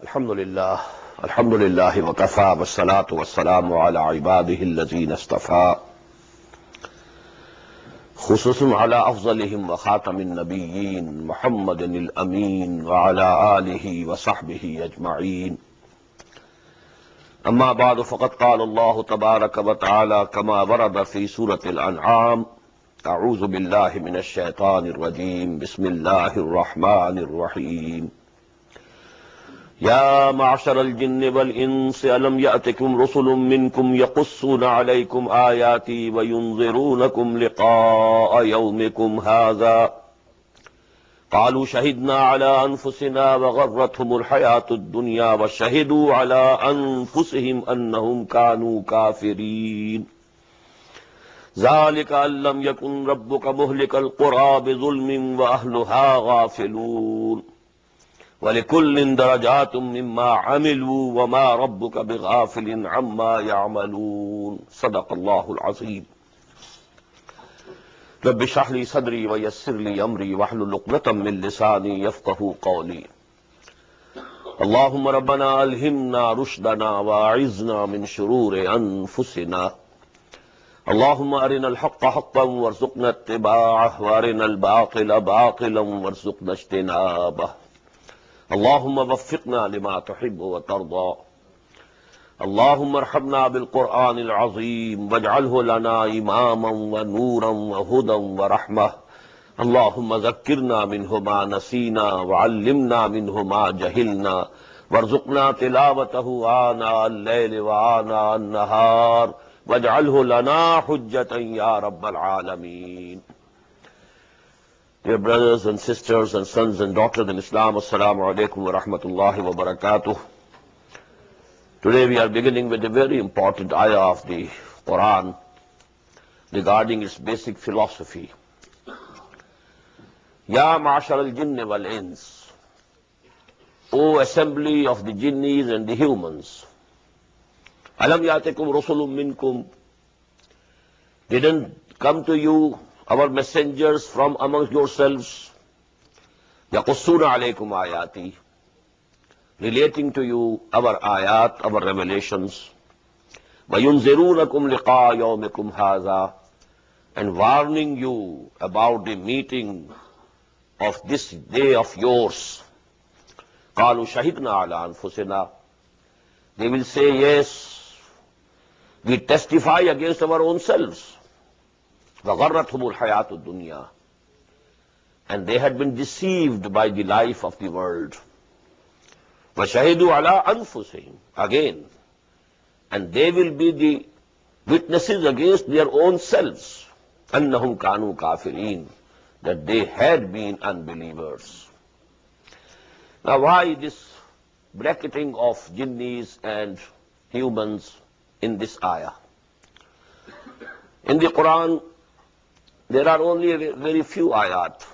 الحمد لله وكفى والصلاة والسلام على عباده الذين اصطفى خصوصا على أفضلهم وخاتم النبيين محمد الأمين وعلى آله وصحبه أجمعين. أما بعد فقد قال الله تبارك وتعالى كما ورد في سورة الأنعام: أعوذ بالله من الشيطان الرجيم بسم الله الرحمن الرحيم. يا معشر الجن والإنس ألم يأتكم رسل منكم يقصون عليكم آياتي وينذرونكم لقاء يومكم هذا قالوا شهدنا على أنفسنا وغرتهم الحياة الدنيا وشهدوا على أنفسهم أنهم كانوا كافرين ذلك أن لم يكن ربك مهلك القرى بظلم وأهلها غافلون وَلِكُلٍّ دَرَجَاتٌ مِّمَّا عَمِلُوا وَمَا رَبُّكَ بِغَافِلٍ عَمَّا يَعْمَلُونَ. صدق الله العظيم. رب اشرح لي صدري ويسر لي أمري واحلل عقدة من لساني يفقهوا قولي. اللهم ربنا ألهمنا رشدنا وأعذنا من شرور أنفسنا. اللهم أرنا الحق حقا وارزقنا اتباعه وأرنا الباطل باطلا وارزقنا اجتنابه. اللهم وفقنا لما تحب وترضى. اللهم ارحمنا بالقرآن العظيم واجعله لنا إماما ونورا وهدى ورحمة. اللهم ذكرنا منه ما نسينا وعلمنا منه ما جهلنا وارزقنا تلاوته آناء الليل وآناء النهار واجعله لنا حجة يا رب العالمين. Dear brothers and sisters and sons and daughters in Islam, Assalamu alaikum wa rahmatullahi wa barakatuh. Today we are beginning with a very important ayah of the Quran regarding its basic philosophy. Ya ma'ashar al-jinn wal-ins, O assembly of the jinnis and the humans. Alam yatikum rusulun minkum, didn't come to you our messengers from amongst yourselves, yaqussuna alaykum ayati, relating to you our ayat, our revelations, wa yunzirunakum liqaa yawmikum hadha, and warning you about the meeting of this day of yours. Qalu shahidna ala anfusina, they will say, yes, we testify against our own selves. وَغَرَّتْهُمُ الْحَيَاةُ الدُّنْيَا, and they had been deceived by the life of the world. وَشَهِدُوا عَلَىٰ أَنفُسِهِمْ, again, and they will be the witnesses against their own selves, أَنَّهُمْ كَانُوا كَافِرِينَ, that they had been unbelievers. Now why this bracketing of jinnis and humans in this ayah? In the Quran, there are only very few ayat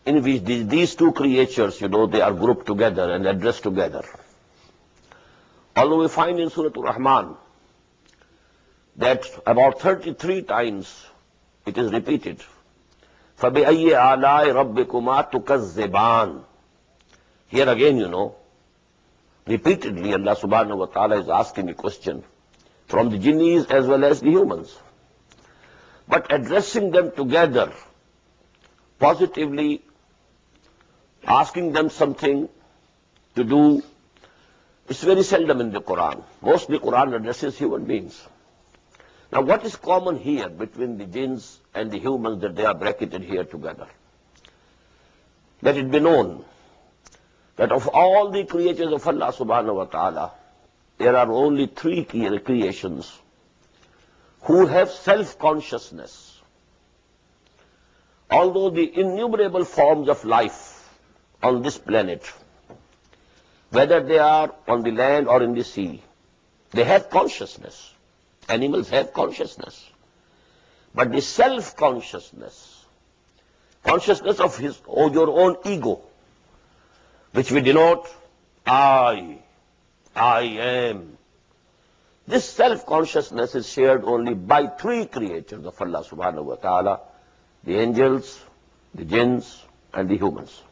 in which these two creatures, they are grouped together and addressed together. Although we find in Surah Al-Rahman that about 33 times it is repeated. فَبِأَيِّ آلَاءِ رَبِّكُمَا تُكَذِّبَانِ. Here again, repeatedly Allah subhanahu wa ta'ala is asking a question from the jinnis as well as the humans, but addressing them together, positively asking them something to do, it's very seldom in the Quran. Mostly Quran addresses human beings. Now what is common here between the jinns and the humans that they are bracketed here together? Let it be known that of all the creatures of Allah subhanahu wa ta'ala, there are only three creations who have self-consciousness. Although the innumerable forms of life on this planet, whether they are on the land or in the sea, they have consciousness. Animals have consciousness. But the self-consciousness, consciousness of your own ego, which we denote I am. This self-consciousness is shared only by three creatures of Allah subhanahu wa ta'ala: the angels, the jinns, and the humans.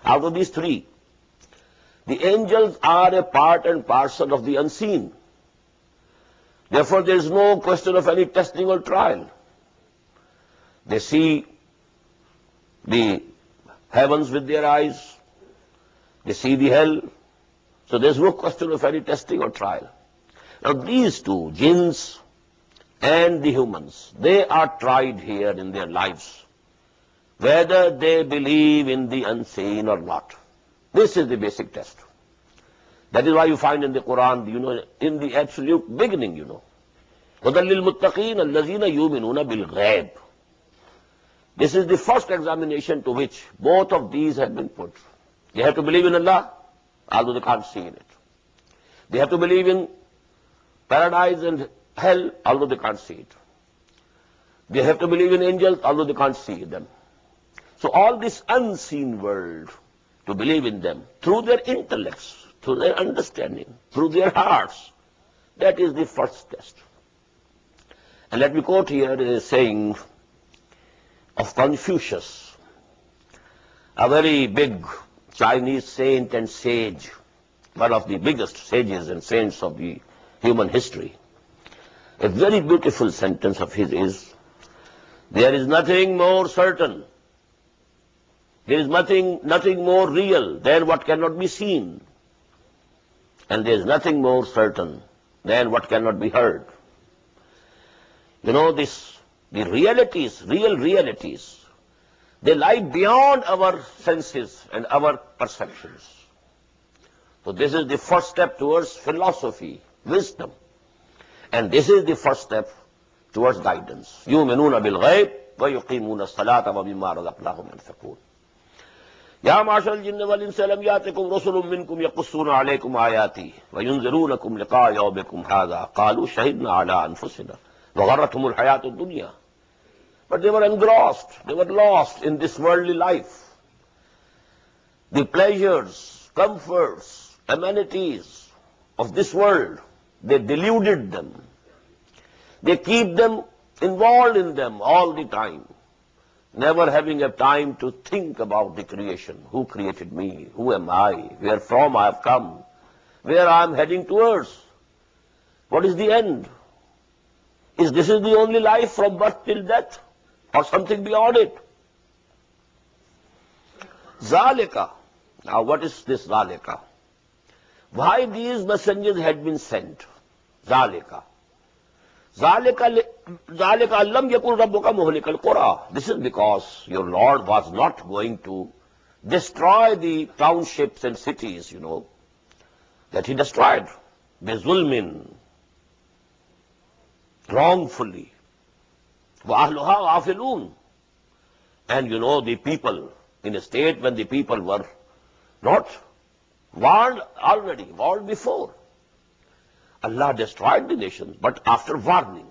Out of these three, The angels are a part and parcel of the unseen. Therefore, there is no question of any testing or trial. They see the heavens with their eyes. They see the hell. So there is no question of any testing or trial. Now these two, jinns and the humans, they are tried here in their lives, whether they believe in the unseen or not. This is the basic test. That is why you find in the Quran, in the absolute beginning, هُدًى لِلْمُتَّقِينَ الَّذِينَ يُؤْمِنُونَ بِالْغَيْبِ. This is the first examination to which both of these have been put. They have to believe in Allah, although they can't see in it. They have to believe in paradise and hell, although they can't see it. They have to believe in angels, although they can't see them. So all this unseen world, to believe in them through their intellects, through their understanding, through their hearts, that is the first test. And let me quote here a saying of Confucius, a very big Chinese saint and sage, one of the biggest sages and saints of the human history. A very beautiful sentence of his is, there is nothing more certain, there is nothing more real than what cannot be seen, and there is nothing more certain than what cannot be heard. The realities, real realities, they lie beyond our senses and our perceptions. So this is the first step towards philosophy, wisdom. And this is the first step towards guidance. يُؤْمِنُونَ بِالْغَيْبِ وَيُقِيمُونَ الصَّلَاةَ وَمِمَّا رَزَقْنَاهُمْ يُنْفِقُونَ يَا مَعْشَرَ الْجِنِّ وَالْإِنسِ أَلَمْ يَأْتِكُمْ رُسُلٌ مِّنكُمْ يَقُصُّونَ عَلَيْكُمْ آيَاتِي وَيُنذِرُونَكُمْ لِقَاءَ يَوْمِكُمْ هَٰذَا قَالُوا شَهِدْنَا عَلَىٰ أَنفُسِنَا وَغَرَّتْهُمُ الْحَيَاةُ الدُّنْيَا. But they were engrossed, they were lost in this worldly life. The pleasures, comforts, amenities of this world, they deluded them. They keep them involved in them all the time, never having a time to think about the creation. Who created me? Who am I? Where from I have come? Where I am heading towards? What is the end? Is this the only life from birth till death? Or something beyond it? Zalika. Now what is this Zalika? Why these messengers had been sent? Zalika. Zalika allam yakun rabbuka muhlikal qura. This is because your Lord was not going to destroy the townships and cities, that he destroyed. Bizulmin. Wrongfully. وَأَهْلُهَا غَافِلُونَ. And the people, in a state when the people were not warned already, warned before. Allah destroyed the nations, but after warning.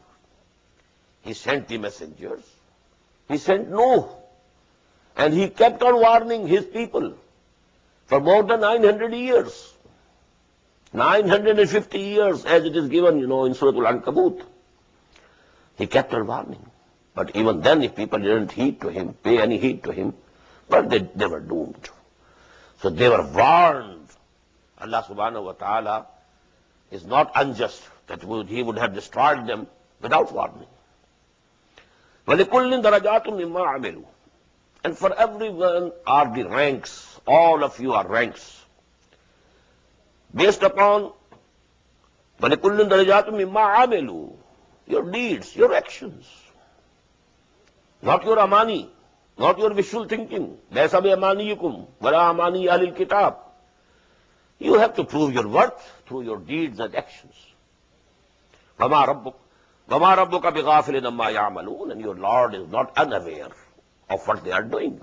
He sent the messengers. He sent Noah. And he kept on warning his people for more than 900 years. 950 years, as it is given, in Surah Al-Ankabut. He kept on warning. But even then, if people didn't pay any heed to him, but they were doomed. So they were warned. Allah subhanahu wa ta'ala is not unjust that he would have destroyed them without warning. وَلِكُلٍّ دَرَجَاتٌ مِّمَّا عَمِلُوا. And for everyone are the ranks. All of you are ranks. Based upon وَلِكُلٍّ دَرَجَاتٌ مِّمَّا عَمِلُوا. Your deeds, your actions. Not your amani, not your wishful thinking. لَيْسَ بِأَمَانِيِّكُمْ وَلَا أَمَانِيِّ أَهْلِ الْكِتَابِ. You have to prove your worth through your deeds and actions. وَمَا رَبُّكَ بِغَافِلٍ عَمَّا يَعْمَلُونَ. And your Lord is not unaware of what they are doing.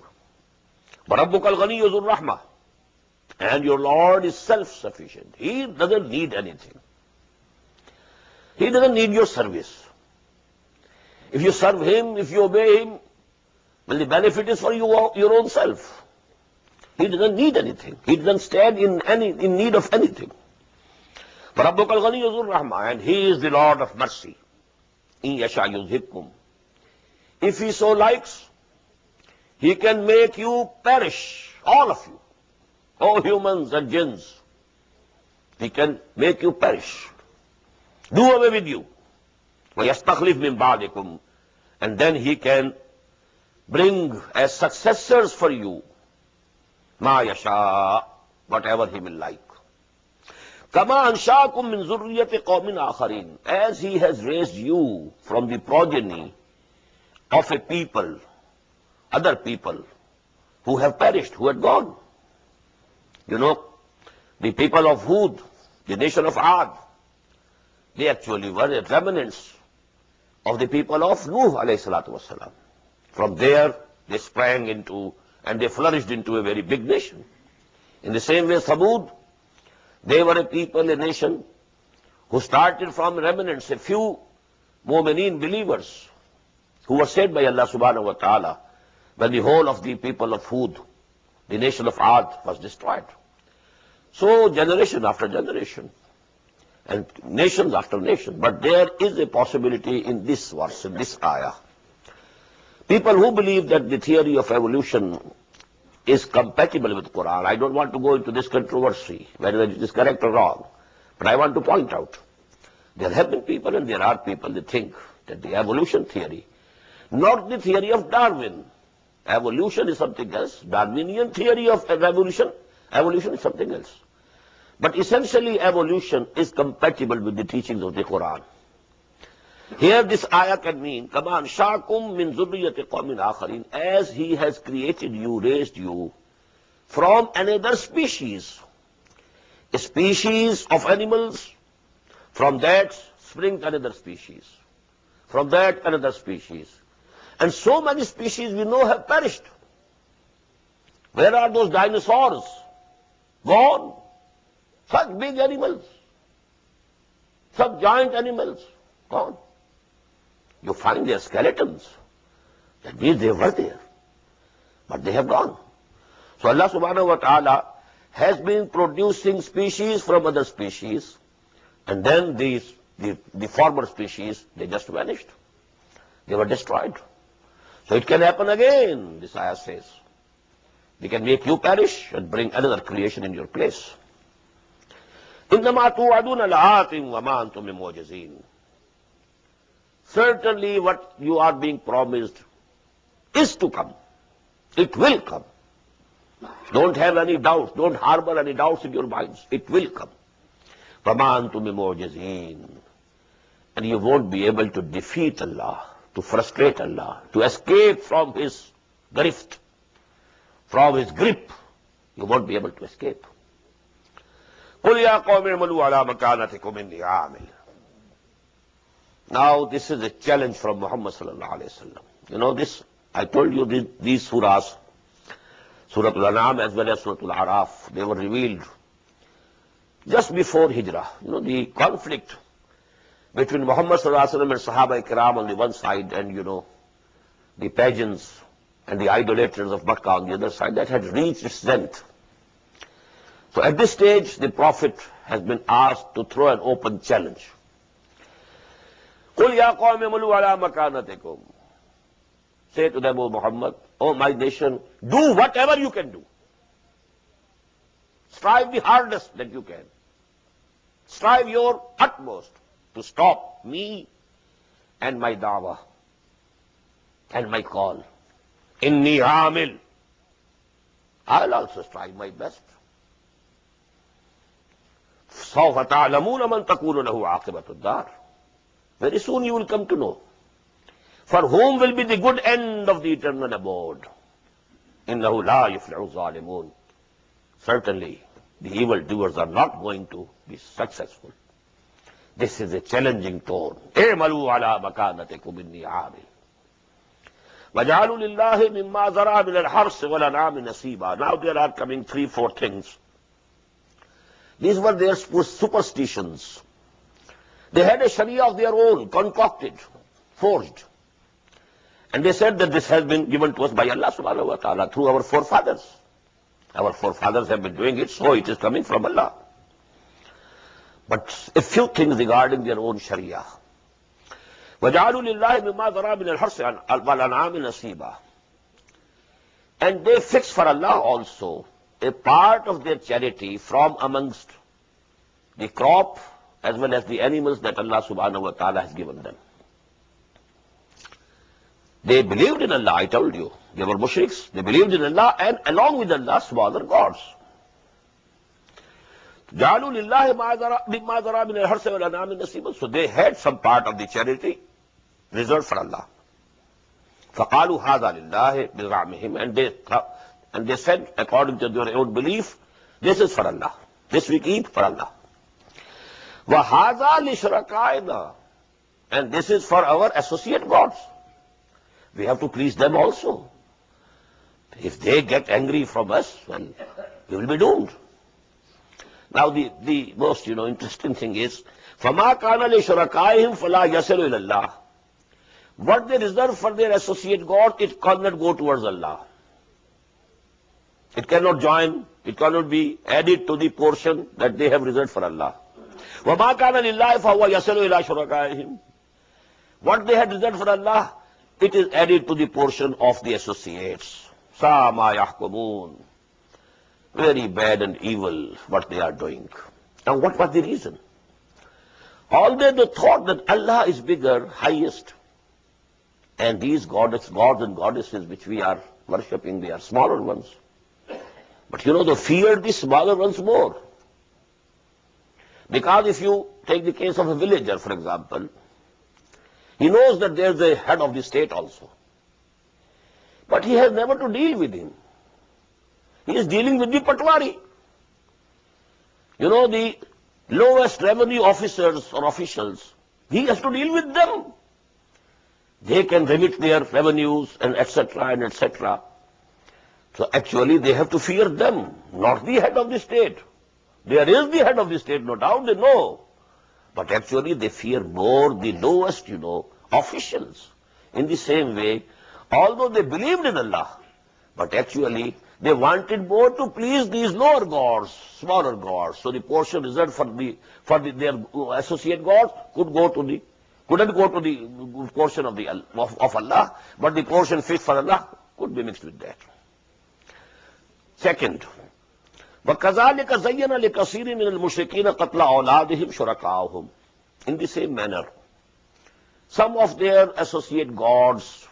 وَرَبُّكَ الْغَنِيُّ ذُو الرَّحْمَةِ. And your Lord is self-sufficient. He doesn't need anything. He doesn't need your service. If you serve him, if you obey him, well, the benefit is for you, your own self. He doesn't need anything. He doesn't stand in need of anything. فَرَبُّكَ الْغَنِيُّ ذُو الرَّحْمَةِ. And he is the Lord of mercy. إِن يَشَأْ يُذْهِبْكُمْ. If he so likes, he can make you perish, all of you, all humans and jinns. He can make you perish, do away with you. وَيَسْتَخْلِفْ مِنْ بَعْدِكُمْ. And then he can bring as successors for you مَا يَشَاءُ, whatever he will like. كَمَا أَنْشَاكُمْ مِنْ ذُرِّيَّةِ قَوْمٍ آخَرِينَ. As he has raised you from the progeny of a people, other people who have perished, who had gone. You know, the people of Hud, the nation of Ad, they actually were the remnants of the people of Nuh alayhi salatu wasalam. From there, they sprang into and they flourished into a very big nation. In the same way, Thamud, they were a people, a nation, who started from remnants, a few mu'mineen believers, who were saved by Allah subhanahu wa ta'ala, when the whole of the people of Hud, the nation of Ad, was destroyed. So, generation after generation, and nations after nation. But there is a possibility in this verse, in this ayah. People who believe that the theory of evolution is compatible with Quran. I don't want to go into this controversy, whether it is correct or wrong. But I want to point out, there have been people and there are people that think that the evolution theory, not the theory of Darwin. Evolution is something else. Darwinian theory of evolution is something else. But essentially, evolution is compatible with the teachings of the Quran. Here this ayah can mean, كَمَا أَنْشَاكُمْ مِنْ ذُرِّيَّةِ قَوْمٍ آخَرِينَ. As he has created you, raised you from another species. A species of animals, from that springs another species. From that another species. And so many species we know have perished. Where are those dinosaurs? Gone. Such big animals, such giant animals, gone. You find their skeletons. That means they were there, but they have gone. So Allah subhanahu wa ta'ala has been producing species from other species, and then the former species, they just vanished. They were destroyed. So it can happen again, this ayah says. They can make you perish and bring another creation in your place. إِنَّمَا تُوعَدُونَ لَآتٍ وَمَا أَنْتُمْ بِمُعْجِزِينَ. Certainly what you are being promised is to come. It will come. Don't have any doubts. Don't harbor any doubts in your minds. It will come. وَمَا أَنْتُمْ بِمُعْجِزِينَ. And you won't be able to defeat Allah, to frustrate Allah, to escape from His grift, from His grip. You won't be able to escape. قُلْ يَا قَوْمِ اعْمَلُوا عَلَىٰ مَكَانَتِكُمْ إِنِّي عَامِلٌ. Now this is a challenge from Muhammad sallallahu alayhi wa sallam. You know this, I told you these surahs, Surah Al-An'am as well as Surah Al-Araf, they were revealed just before Hijrah. You know, the conflict between Muhammad sallallahu alayhi wa sallam and Sahaba Ikram on the one side, and you know, the pageants and the idolaters of Makkah on the other side, that had reached its zenith. So at this stage, the Prophet has been asked to throw an open challenge. قُلْ يَا قَوْمِ اعْمَلُوا عَلَىٰ مَكَانَتِكُمْ. Say to them, O Muhammad, O my nation, do whatever you can do. Strive the hardest that you can. Strive your utmost to stop me and my da'wah and my call. Inni amil. I'll also strive my best. سَوْفَ تَعْلَمُونَ مَنْ تَكُونُ لَهُ عَاقِبَةُ الدَّارِ. Very soon you will come to know for whom will be the good end of the eternal abode. إِنَّهُ لَا يُفْلِحُ الظَّالِمُونَ. Certainly, the evildoers are not going to be successful. This is a challenging tone. اعْمَلُوا عَلَىٰ مَكَانَتِكُمْ إِنِّي عَامِلٌ. وَجَعَلُوا لِلَّهِ مِمَّا زَرَعَ مِنَ الْحَرْثِ وَالْأَنْعَامِ نَصِيبًا. Now there are coming 3-4 things. These were their superstitions. They had a Sharia of their own, concocted, forged. And they said that this has been given to us by Allah subhanahu wa ta'ala through our forefathers. Our forefathers have been doing it, so it is coming from Allah. But a few things regarding their own Sharia. وَجَعَلُوا لِلَّهِ مِمَّا ذَرَى مِنَ الْحَرْثِ وَالْأَنْعَامِ نَصِيبًا. And they fix for Allah also a part of their charity from amongst the crop as well as the animals that Allah subhanahu wa ta'ala has given them. They believed in Allah, I told you. They were mushriks. They believed in Allah and along with Allah, smaller gods. So they had some part of the charity reserved for Allah. فَقَالُوا هَذَا لِلَّهِ بِزَعْمِهِمْ And they said, according to their own belief, this is for Allah. This we keep for Allah. وَهَذَا لِشْرَكَائِنَا And this is for our associate gods. We have to please them also. If they get angry from us, well, we will be doomed. Now the most interesting thing is, فَمَا كَانَ لِشُرَكَائِهِمْ فَلَا يَصِلُ إِلَى اللَّهِ What they reserve for their associate God, it cannot go towards Allah. It cannot join, it cannot be added to the portion that they have reserved for Allah. وَمَا كَانَ لِلَّهِ فَهُوَ يَصِلُ إِلَى شُرَكَائِهِمْ What they had reserved for Allah, it is added to the portion of the associates. سَا مَا يَحْكُمُونَ Very bad and evil what they are doing. Now what was the reason? Although they thought that Allah is bigger, highest, and these gods and goddesses which we are worshipping, they are smaller ones. But they fear the smaller ones more. Because if you take the case of a villager, for example, he knows that there is a head of the state also. But he has never to deal with him. He is dealing with the patwari. The lowest revenue officers or officials, he has to deal with them. They can remit their revenues and etc. and etc. So actually they have to fear them, not the head of the state. There is the head of the state, no doubt, they know. But actually they fear more the lowest, officials. In the same way, although they believed in Allah, but actually they wanted more to please these lower gods, smaller gods. So the portion reserved for their associate gods couldn't go to the portion of Allah, but the portion fit for Allah could be mixed with that. Second, وَكَذَلِكَ زَيَّنَ لِكَثِيرٍ مِنَ الْمُشْرِكِينَ قَتْلَ أَوْلَادِهِمْ شُرَكَاؤُهُمْ In the same manner, some of their associate gods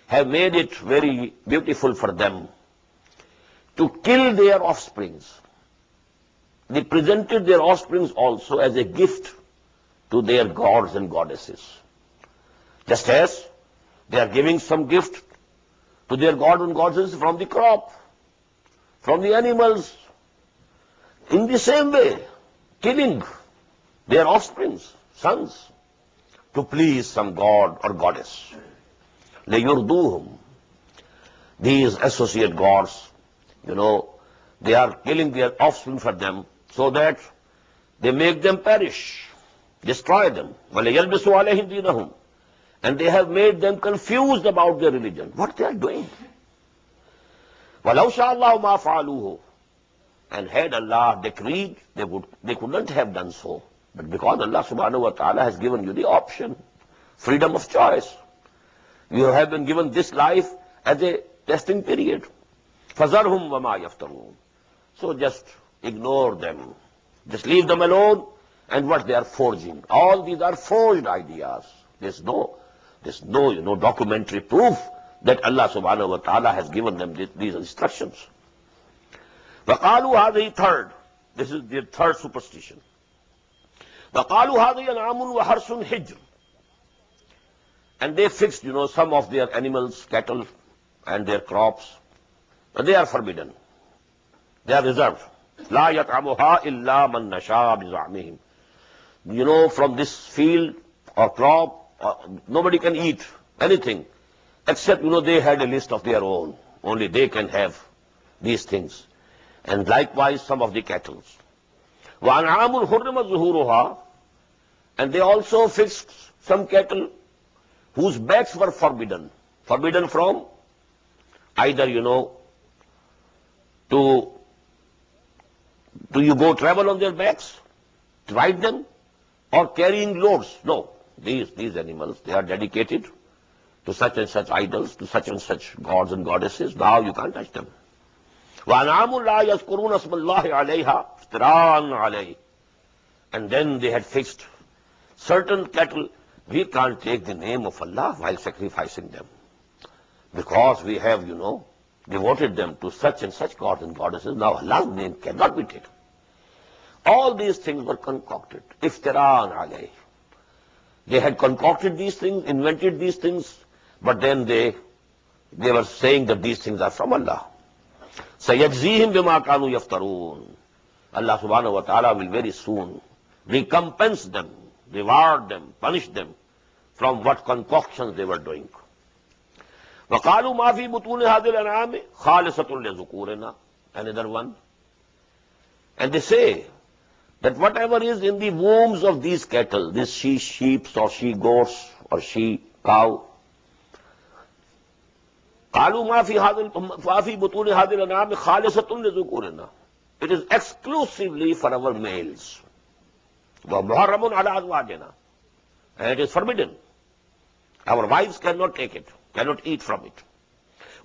have made it very beautiful for them to kill their offsprings. They presented their offsprings also as a gift to their gods and goddesses. Just as they are giving some gift to their gods and goddesses from the crop, from the animals. In the same way, killing their offsprings, sons, to please some god or goddess. لَيُرْدُوهُمْ These associate gods, they are killing their offspring for them so that they make them perish, destroy them. وَلَيَلْبِسُوا عَلَيْهِمْ دِينَهُمْ And they have made them confused about their religion. What they are doing? وَلَوْ شَاءَ اللَّهُ مَا فَعَلُوهُ And had Allah decreed, they couldn't have done so. But because Allah subhanahu wa ta'ala has given you the option, freedom of choice, you have been given this life as a testing period. فَذَرْهُمْ وَمَا يَفْتَرُونَ So just ignore them. Just leave them alone and what they are forging. All these are forged ideas. There's no documentary proof that Allah subhanahu wa ta'ala has given them these instructions. وَقَالُوا هَذِهِ Third. This is their third superstition. وَقَالُوا هَذِهِ أَنْعَامٌ وَحَرْثٌ حِجْرٌ And they fixed, some of their animals, cattle, and their crops. But they are forbidden. They are reserved. لَا يَطْعَمُهَا إِلَّا مَنْ نَشَاءَ بِزَعْمِهِمْ From this field or crop, nobody can eat anything. Except, they had a list of their own. Only they can have these things. And likewise, some of the cattle. وَأَنْعَامٌ حُرِّمَتْ ظُهُورُهَا And they also fixed some cattle whose backs were forbidden. Forbidden from either, to you go travel on their backs, to ride them, or carrying loads. No, these animals, they are dedicated to such and such idols, to such and such gods and goddesses. Now you can't touch them. وَأَنْعَامٌ لَا يَذْكُرُونَ اسْمَ اللَّهِ عَلَيْهَا افْتِرَاءً عَلَيْهِ And then they had fixed certain cattle. We can't take the name of Allah while sacrificing them, because we have, devoted them to such and such gods and goddesses. Now Allah's name cannot be taken. All these things were concocted. Iftira'an alayh. They had concocted these things, invented these things, but then they were saying that these things are from Allah. Sayajzihim bima kanu yaftarun. Allah subhanahu wa ta'ala will very soon recompense them, reward them, punish them from what concoctions they were doing. وَقَالُوا مَا فِي بُطُونِ هَذِهِ الْأَنْعَامِ خَالِصَةٌ لِذُكُورِنَا. Another one. And they say that whatever is in the wombs of these cattle, these sheep or she goats or she cow, قَالُوا مَا فِي بُطُونِ هَذِهِ الْأَنْعَامِ خَالِصَةٌ لِذُكُورِنَا. It is exclusively for our males. وَمُحَرَّمٌ عَلَىٰ أَزْوَاجِنَا. And it is forbidden. Our wives cannot take it, cannot eat from it.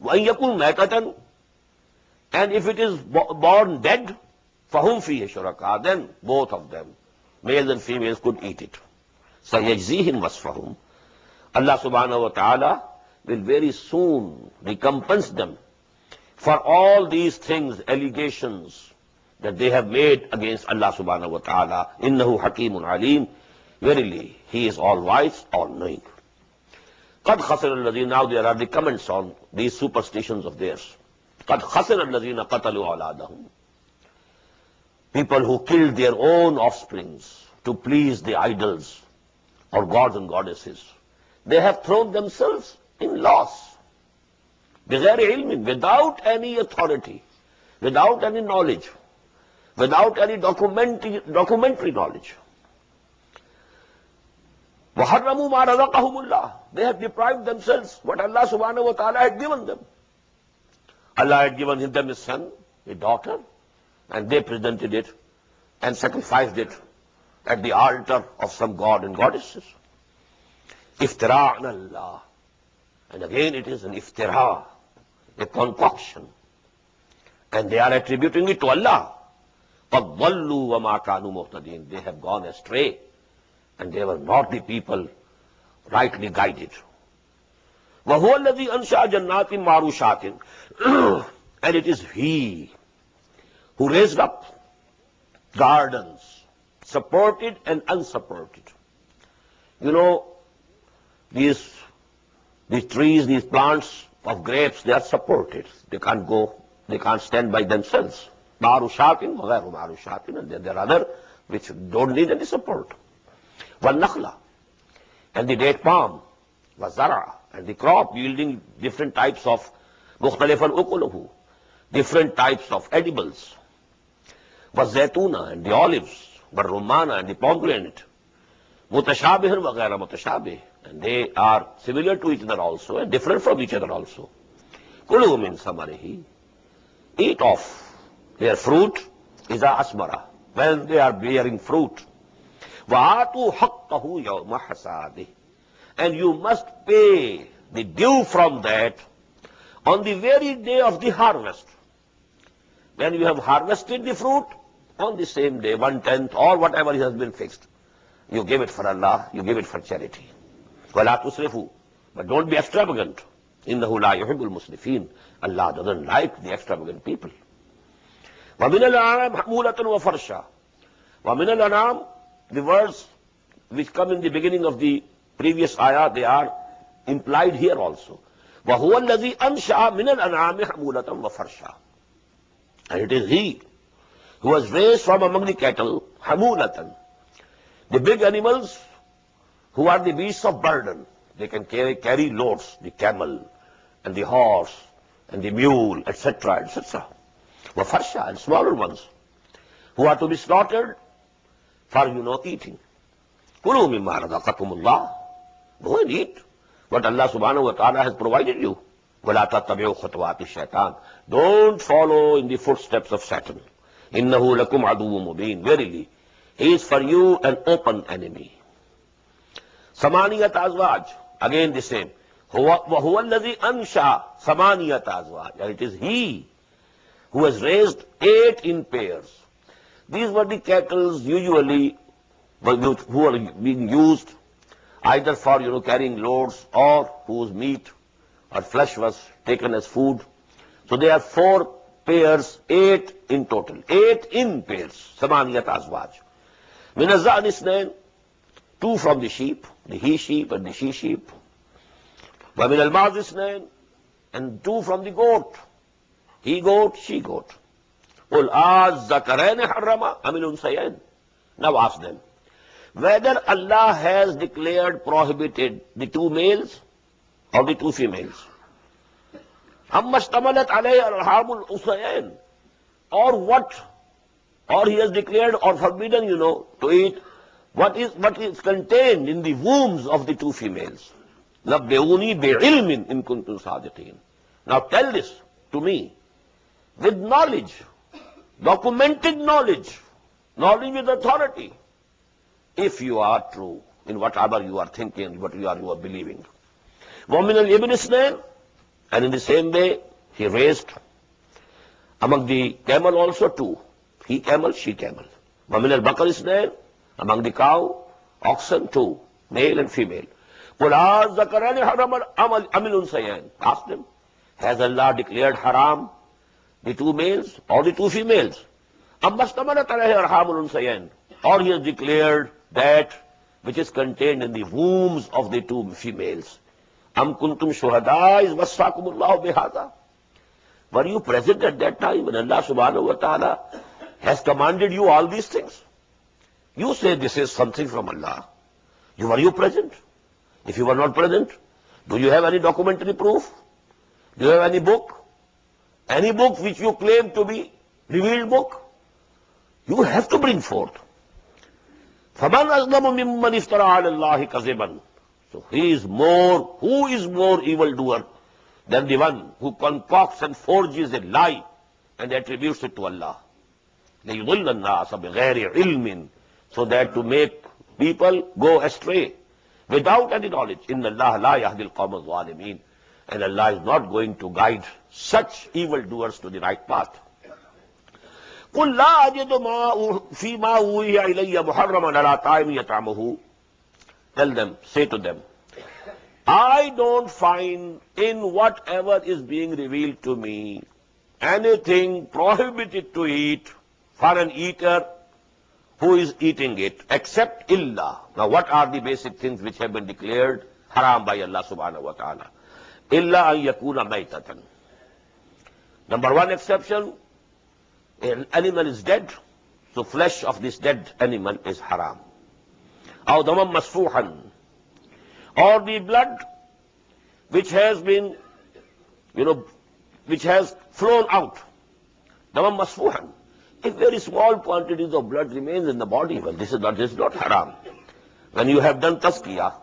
وَإِن يَكُنْ مَيْتَةً. And if it is born dead, فَهُمْ فِيهِ شُرَكَاء. Then both of them, males and females, could eat it. سَيَجْزِيهِمْ وَصْفَهُمْ. Allah subhanahu wa ta'ala will very soon recompense them for all these things, allegations that they have made against Allah subhanahu wa ta'ala. Innahu hakeemun alim. Verily, He is all wise, all knowing. قَدْ خَسِرَ الَّذِينَ. Now there are the comments on these superstitions of theirs. قَدْ خَسِرَ الَّذِينَ قَتَلُوا أَوْلَادَهُمْ. People who killed their own offsprings to please the idols or gods and goddesses. They have thrown themselves in loss. بِغَيْرِ عِلْمٍ. Without any authority, without any knowledge, without any documentary knowledge. وَحَرَّمُوا مَا رَزَقَهُمُ اللَّهُ. They have deprived themselves what Allah subhanahu wa ta'ala had given them. Allah had given them a son, a daughter, and they presented it and sacrificed it at the altar of some god and goddesses. Iftira' ala Allah. And again it is an iftira, a concoction. And they are attributing it to Allah. قَدْ ضَلُّوا وَمَا كَانُوا مُهْتَدِينَ. They have gone astray, and they were not the people rightly guided. وَهُوَ الَّذِي أَنْشَأَ جَنَّاتٍ مَعْرُوشَاتٍ. And it is He who raised up gardens, supported and unsupported. These trees, these plants of grapes, they are supported. They can't stand by themselves. Ma'rushatin, وَغَيْرُ مَعْرُوشَاتٍ. And there are other which don't need any support. وَالنَّخْلَ. And the date palm. وَالزَّرَعَ. And the crop yielding different types of مُخْتَلِفًا أُكُلُهُ. Different types of edibles. وَالزَّيْتُونَ. And the olives. وَالرُّمَّانَ. And the pomegranate. مُتَشَابِهًا وَغَيْرَ مُتَشَابِهٍ. And they are similar to each other also, and different from each other also. كُلُوا مِنْ ثَمَرِهِ. Eat of their fruit, إِذَا أَثْمَرَ. When they are bearing fruit. وَآتُوا حَقَّهُ يَوْمَ حَصَادِهِ. And you must pay the due from that on the very day of the harvest. When you have harvested the fruit, on the same day, 1/10 or whatever has been fixed, you give it for Allah, you give it for charity. وَلَا تُسْرِفُوا. But don't be extravagant. إِنَّهُ لَا يُحِبُّ الْمُسْرِفِينَ. Allah doesn't like the extravagant people. وَمِنَ الْأَنْعَامِ حَمُولَةً وَفَرْشًا. وَمِنَ الْأَنْعَامِ. The words which come in the beginning of the previous ayah, they are implied here also. وَهُوَ الَّذِي أَنْشَأَ مِنَ الْأَنْعَامِ حَمُولَةً وَفَرْشًا. And it is He who was raised from among the cattle, حَمُولَةً. The big animals who are the beasts of burden. They can carry loads, the camel and the horse and the mule, etc., etc. وَفَرْشًا. And smaller ones who are to be slaughtered for, eating. كُلُوا مِمَّا رَزَقَكُمُ اللَّهُ. Go and eat what Allah subhanahu wa ta'ala has provided you. وَلَا تَتَّبِعُوا خُطُوَاتِ الشَّيْطَانِ. Don't follow in the footsteps of Satan. إِنَّهُ لَكُمْ عَدُوٌّ مُبِينٌ. Verily, he is for you an open enemy. Samaniyat azwaj. Again the same. وَهُوَ الَّذِي أَنْشَأَ ثَمَانِيَةَ أَزْوَاجٍ. And it is He who has raised 8 in pairs. These were the cattle usually who are being used either for, carrying loads or whose meat or flesh was taken as food. So there are 4 pairs, 8 in total. 8 in pairs. Samaniyat azwaj. Min az-za'n isnayn, 2 from the sheep, the he sheep and the she sheep. Wa min al-ma'z isnayn, and 2 from the goat, he goat, she goat. Qul az-zakarayn harrama am al-unsayayn. Now ask them whether Allah has declared prohibited the 2 males or the 2 females. Amma ishtamalat alayhi arhamul unsayayn, or what, or he has declared or forbidden, to eat what is contained in the wombs of the 2 females. Nabbi'uni bi'ilmin in kuntum sadiqin. Now tell this to me with knowledge, documented knowledge, knowledge with authority, if you are true in whatever you are thinking, what you are believing. وَمِنَ الْإِبْنِ اسْنَيْنِ, and in the same way he raised among the camel also 2, he camel, she camel. وَمِنَ الْبَقَرِ اسْنَيْنِ, among the cow, oxen 2, male and female. قُلْ أَذَّكَرَانِ حَرَمَ أَمَ الْأُنْثَيَيْنِ. Ask them, has Allah declared haram the 2 males or the 2 females? أَمَّا اشْتَمَلَتْ عَلَيْهِ أَرْحَامُ الْأُنْثَيَيْنِ, or he has declared that which is contained in the wombs of the 2 females. أَمْ كُنْتُمْ شُهَدَاءَ إِذْ وَصَّاكُمُ اللَّهُ بِهَذَا. Were you present at that time when Allah subhanahu wa ta'ala has commanded you all these things? You say this is something from Allah. Were you present? If you were not present, do you have any documentary proof? Do you have any book? Any book which you claim to be revealed book? You have to bring forth. فَمَنْ أَظْلَمُ مِمَّنِ افْتَرَى عَلَى اللَّهِ كَذِبًا. So who is more evildoer than the one who concocts and forges a lie and attributes it to Allah? لِيُضِلَّ النَّاسَ بِغَيْرِ عِلْمٍ, so that to make people go astray without any knowledge. إِنَّ اللَّهَ لَا يَهْدِي الْقَوْمَ الظَّالِمِينَ. And Allah is not going to guide such evildoers to the right path. قُلْ لَا أَجِدُ فِي مَا أُوحِيَ إِلَيَّ مُحَرَّمًا عَلَىٰ طَاعِمٍ يَطْعَمُهُ. Tell them, say to them, I don't find in whatever is being revealed to me anything prohibited to eat for an eater who is eating it, except illa. Now what are the basic things which have been declared haram by Allah subhanahu wa ta'ala? Illa an yakuna maytatan. Number 1 exception, an animal is dead, so flesh of this dead animal is haram. Aw daman masfuhan, or the blood which has been, which has flown out. Daman masfuhan. If very small quantities of blood remains in the body, well, this is not haram. When you have done tazkiyah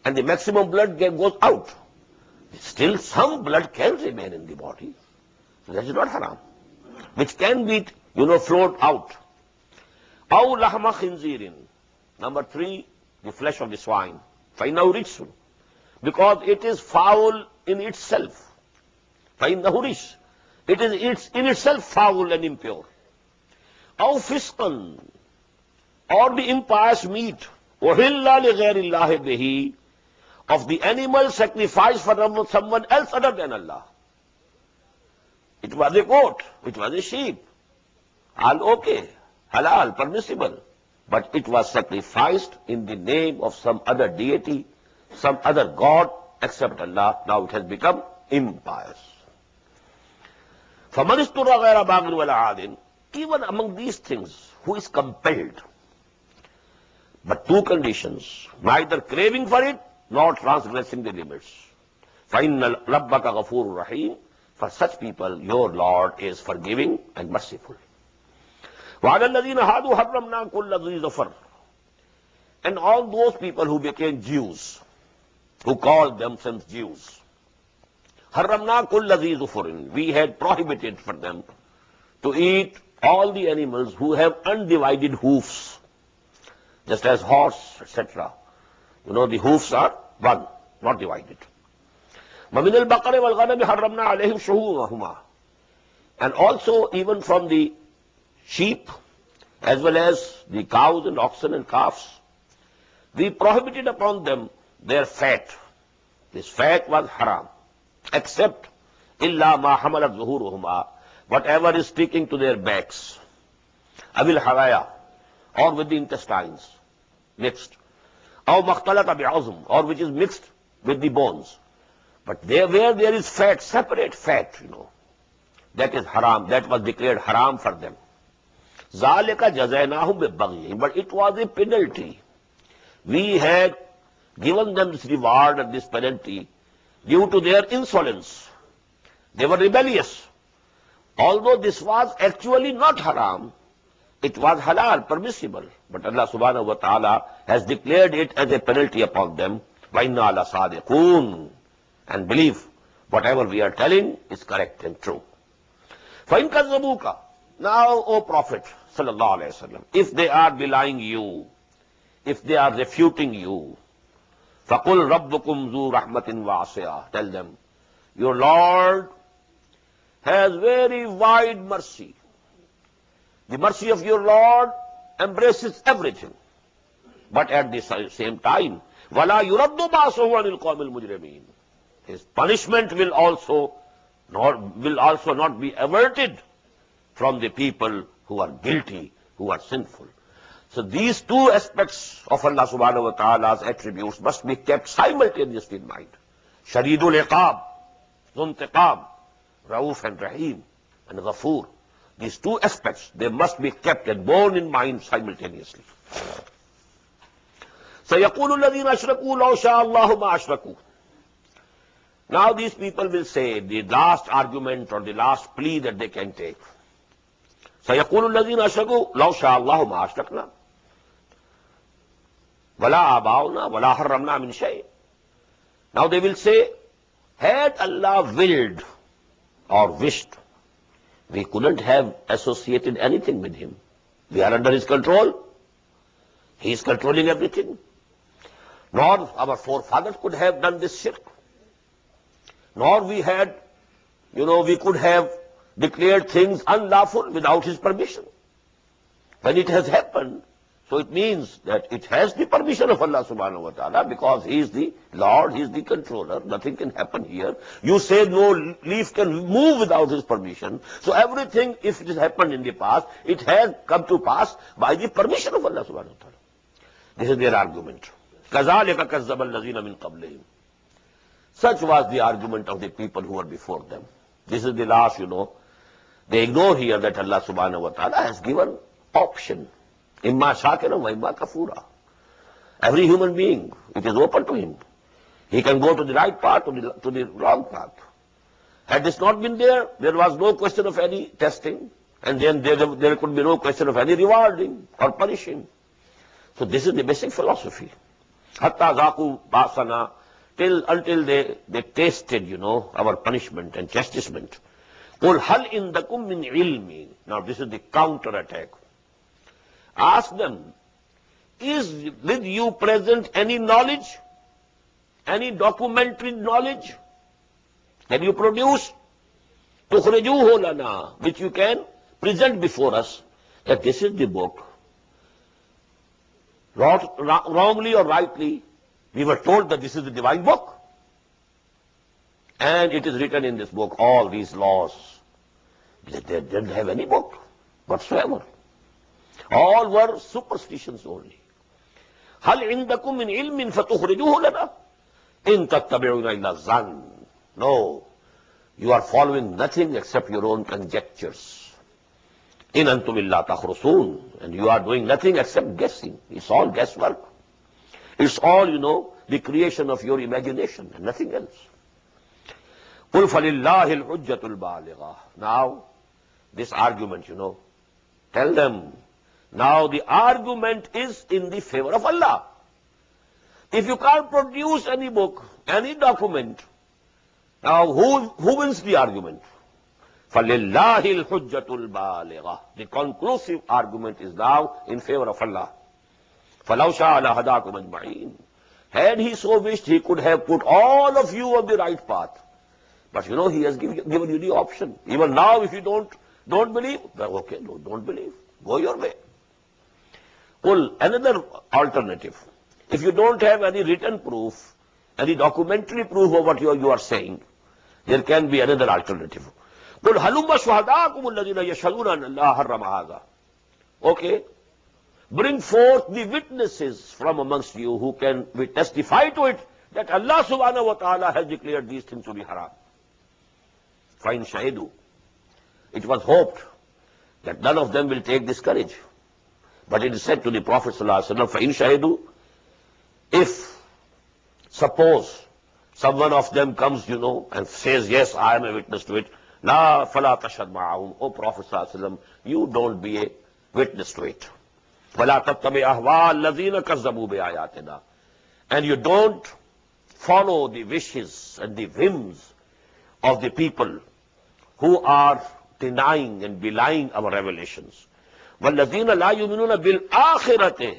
and the maximum blood goes out, still some blood can remain in the body. So that is not haram. Which can be, flowed out. Aw lahma khinzirin. Number 3, the flesh of the swine. فَإِنَّهُ رِجْسٌ, because it is foul in itself. فَإِنَّهُ رِجْسٌ, it is in itself foul and impure. أَوْ فِسْقًا, or the impious meat. أُحِلَّ لِغَيْرِ اللَّهِ بِهِ, of the animal sacrificed for someone else other than Allah. It was a goat, it was a sheep. All okay, halal, permissible. But it was sacrificed in the name of some other deity, some other god except Allah. Now it has become impious. فَمَنِ اسْتُرَّ غَيْرَ بَاغٍ وَلَا عَادٍ, even among these things, who is compelled? But 2 conditions, neither craving for it, nor transgressing the limits. فَإِنَّ رَبَّكَ غَفُورٌ رَحِيمٌ, for such people, your Lord is forgiving and merciful. وَعَلَى الَّذِينَ هَادُوا حَرَّمْنَا كُلَّ ذِي ظَفَرٍ, and all those people who became Jews, who called themselves Jews, حَرَّمْنَا كُلَّ ذِي ظُفُرٍ, we had prohibited for them to eat all the animals who have undivided hoofs, just as horse, etc. The hoofs are one, not divided. وَمِنَ الْبَقَرِ وَالْغَنَمِ حَرَّمْنَا عَلَيْهِمْ شُحُومَهُمَا, and also even from the sheep as well as the cows and oxen and calves. We prohibited upon them their fat. This fat was haram, except illa ma hamalat zuhuruhuma, whatever is sticking to their backs, abil hawaya, or with the intestines, mixed, aw makhtalata bi'azm, or which is mixed with the bones. But there, where there is fat, separate fat, that is haram, that was declared haram for them. Zalika jazaynahum bibaghihim, but it was a penalty. We had given them this reward and this penalty due to their insolence. They were rebellious. Although this was actually not haram, it was halal, permissible. But Allah subhanahu wa ta'ala has declared it as a penalty upon them. وَإِنَّا لَصَادِقُونَ. And believe whatever we are telling is correct and true. فَإِن كَذَّبُوكَ. Now, O Prophet sallallahu alayhi wa sallam, if they are belying you, if they are refuting you, فَقُلْ رَبُّكُمْ ذُو رَحْمَةٍ وَاسِعَةٍ. Tell them, your Lord has very wide mercy. The mercy of your Lord embraces everything. But at the same time, وَلَا يُرَدُّ بَعْصُهُ عَنِ الْقَوْمِ الْمُجْرِمِينَ. His punishment will also not be averted from the people who are guilty, who are sinful. So these two aspects of Allah subhanahu wa ta'ala's attributes must be kept simultaneously in mind. Shadeedul Iqab, Zuntiqab, Rauf and Rahim, and Ghafoor. These two aspects, they must be kept and borne in mind simultaneously. سَيَقُولُ الَّذِينَ أَشْرَكُوا لَوْ شَاءَ اللَّهُ مَا أَشْرَكُوا. Now these people will say, the last argument or the last plea that they can take. سَيَقُولُ الَّذِينَ أَشْرَكُوا لَوْ شَاءَ اللَّهُ مَا أَشْرَكْنَا وَلَا آبَاؤُنَا وَلَا حَرَّمْنَا مِنْ شَيْءٍ. Now they will say, had Allah willed or wished, we couldn't have associated anything with him. We are under his control. He is controlling everything. Nor our forefathers could have done this shirk. Nor we had, we could have declared things unlawful without his permission. When it has happened, so it means that it has the permission of Allah subhanahu wa ta'ala, because he is the Lord, he is the controller, nothing can happen here. You say no leaf can move without his permission. So everything, if it has happened in the past, it has come to pass by the permission of Allah subhanahu wa ta'ala. This is their argument. كَذَلِكَ كَذَّبَ الَّذِينَ مِنْ قَبْلِهِمْ. Such was the argument of the people who were before them. This is the last, They ignore here that Allah subhanahu wa ta'ala has given option. Imma shakiran wa imma kafura. Every human being, it is open to him. He can go to the right path, to the wrong path. Had this not been there, there was no question of any testing, and then there could be no question of any rewarding or punishing. So this is the basic philosophy. Hatta zaku basana, until they tasted, our punishment and chastisement. Qul hal indakum min ilmi. Now this is the counter attack. Ask them, is with you present any knowledge? Any documentary knowledge? Can you produce? Tukhrijuhu lana, which you can present before us, that this is the book. Wrongly or rightly, we were told that this is the divine book. And it is written in this book, all these laws. They didn't have any book whatsoever. All were superstitions only. هَلْ عِنْدَكُمْ مِنْ عِلْمٍ فَتُخْرِجُوهُ لَنَا إِن تَتَّبِعُونَ إِلَّا الظَّنَّ. No, you are following nothing except your own conjectures. إِنْ أَنْتُمْ إِلَّا تَخْرُصُونَ. And you are doing nothing except guessing. It's all guesswork. It's all, the creation of your imagination and nothing else. قُلْ فَلِلَّهِ الْحُجَّةُ الْبَالِغَةُ. Now, this argument, tell them, now the argument is in the favor of Allah. If you can't produce any book, any document, now who wins the argument? فَلِلَّهِ الْحُجَّةُ الْبَالِغَةُ. The conclusive argument is now in favor of Allah. فَلَوْ شَاءَ لَهَدَاكُمْ أَجْمَعِينَ. Had he so wished, he could have put all of you on the right path. But he has given you the option. Even now, if you don't believe, then okay, don't believe. Go your way. Pull another alternative. If you don't have any written proof, any documentary proof of what you are saying, there can be another alternative. قُلْ هَلُمَّ شُهَدَاءَكُمُ الَّذِينَ يَشْهَدُونَ أَنَّ اللَّهَ حَرَّمَ هَذَا. Okay. Bring forth the witnesses from amongst you who can testify to it that Allah subhanahu wa ta'ala has declared these things to be haram. Fine shahidu. It was hoped that none of them will take this courage. But it is said to the Prophet sallallahu alaihi wasallam, fa'in shahidu, if suppose someone of them comes, and says, yes, I am a witness to it, la fala tashhad ma'ahum, O Prophet sallallahu alaihi wasallam, you don't be a witness to it. وَلَا تَتَّبِعْ أَهْوَاءَ الَّذِينَ كَذَّبُوا بِآيَاتِنَا. And you don't follow the wishes and the whims of the people who are denying and belying our revelations. وَالَّذِينَ لَا يُؤْمِنُونَ بِالْآخِرَةِ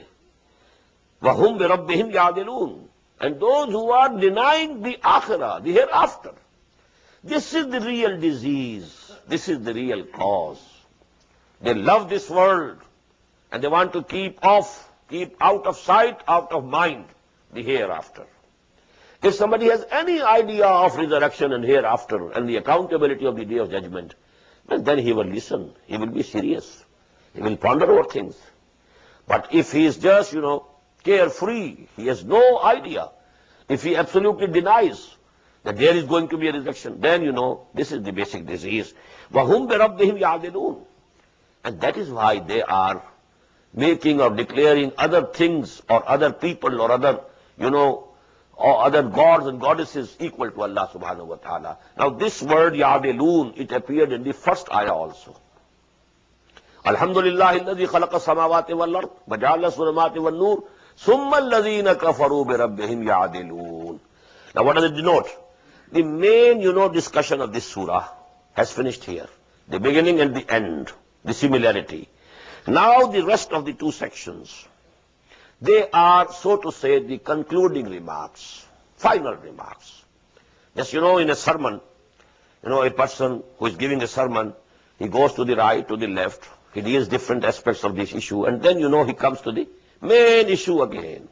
وَهُمْ بِرَبِّهِمْ يَعْدِلُونَ. And those who are denying the akhirah, the hereafter. This is the real disease. This is the real cause. They love this world and they want to keep out of sight, out of mind, the hereafter. If somebody has any idea of resurrection and hereafter and the accountability of the day of judgment, then he will listen. He will be serious. He will ponder over things. But if he is just, carefree, he has no idea. If he absolutely denies that there is going to be a resurrection, then, this is the basic disease. وَهُمْ بِرَبِّهِمْ يَعْدِلُونَ. And that is why they are making or declaring other things or other people or other, or other gods and goddesses equal to Allah subhanahu wa ta'ala. Now this word ya'dilun, it appeared in the first ayah also. Alhamdulillah alladhi khalaqa samawati wal ard wa ja'ala as-zulumati wan nur thumma alladhina kafaru bi rabbihim ya'dilun. Now what does it denote? The main, discussion of this surah has finished here. The beginning and the end, the similarity. Now the rest of the two sections, they are, so to say, the concluding remarks, final remarks. Just, in a sermon, a person who is giving a sermon, he goes to the right, to the left, he deals different aspects of this issue, and then, he comes to the main issue again.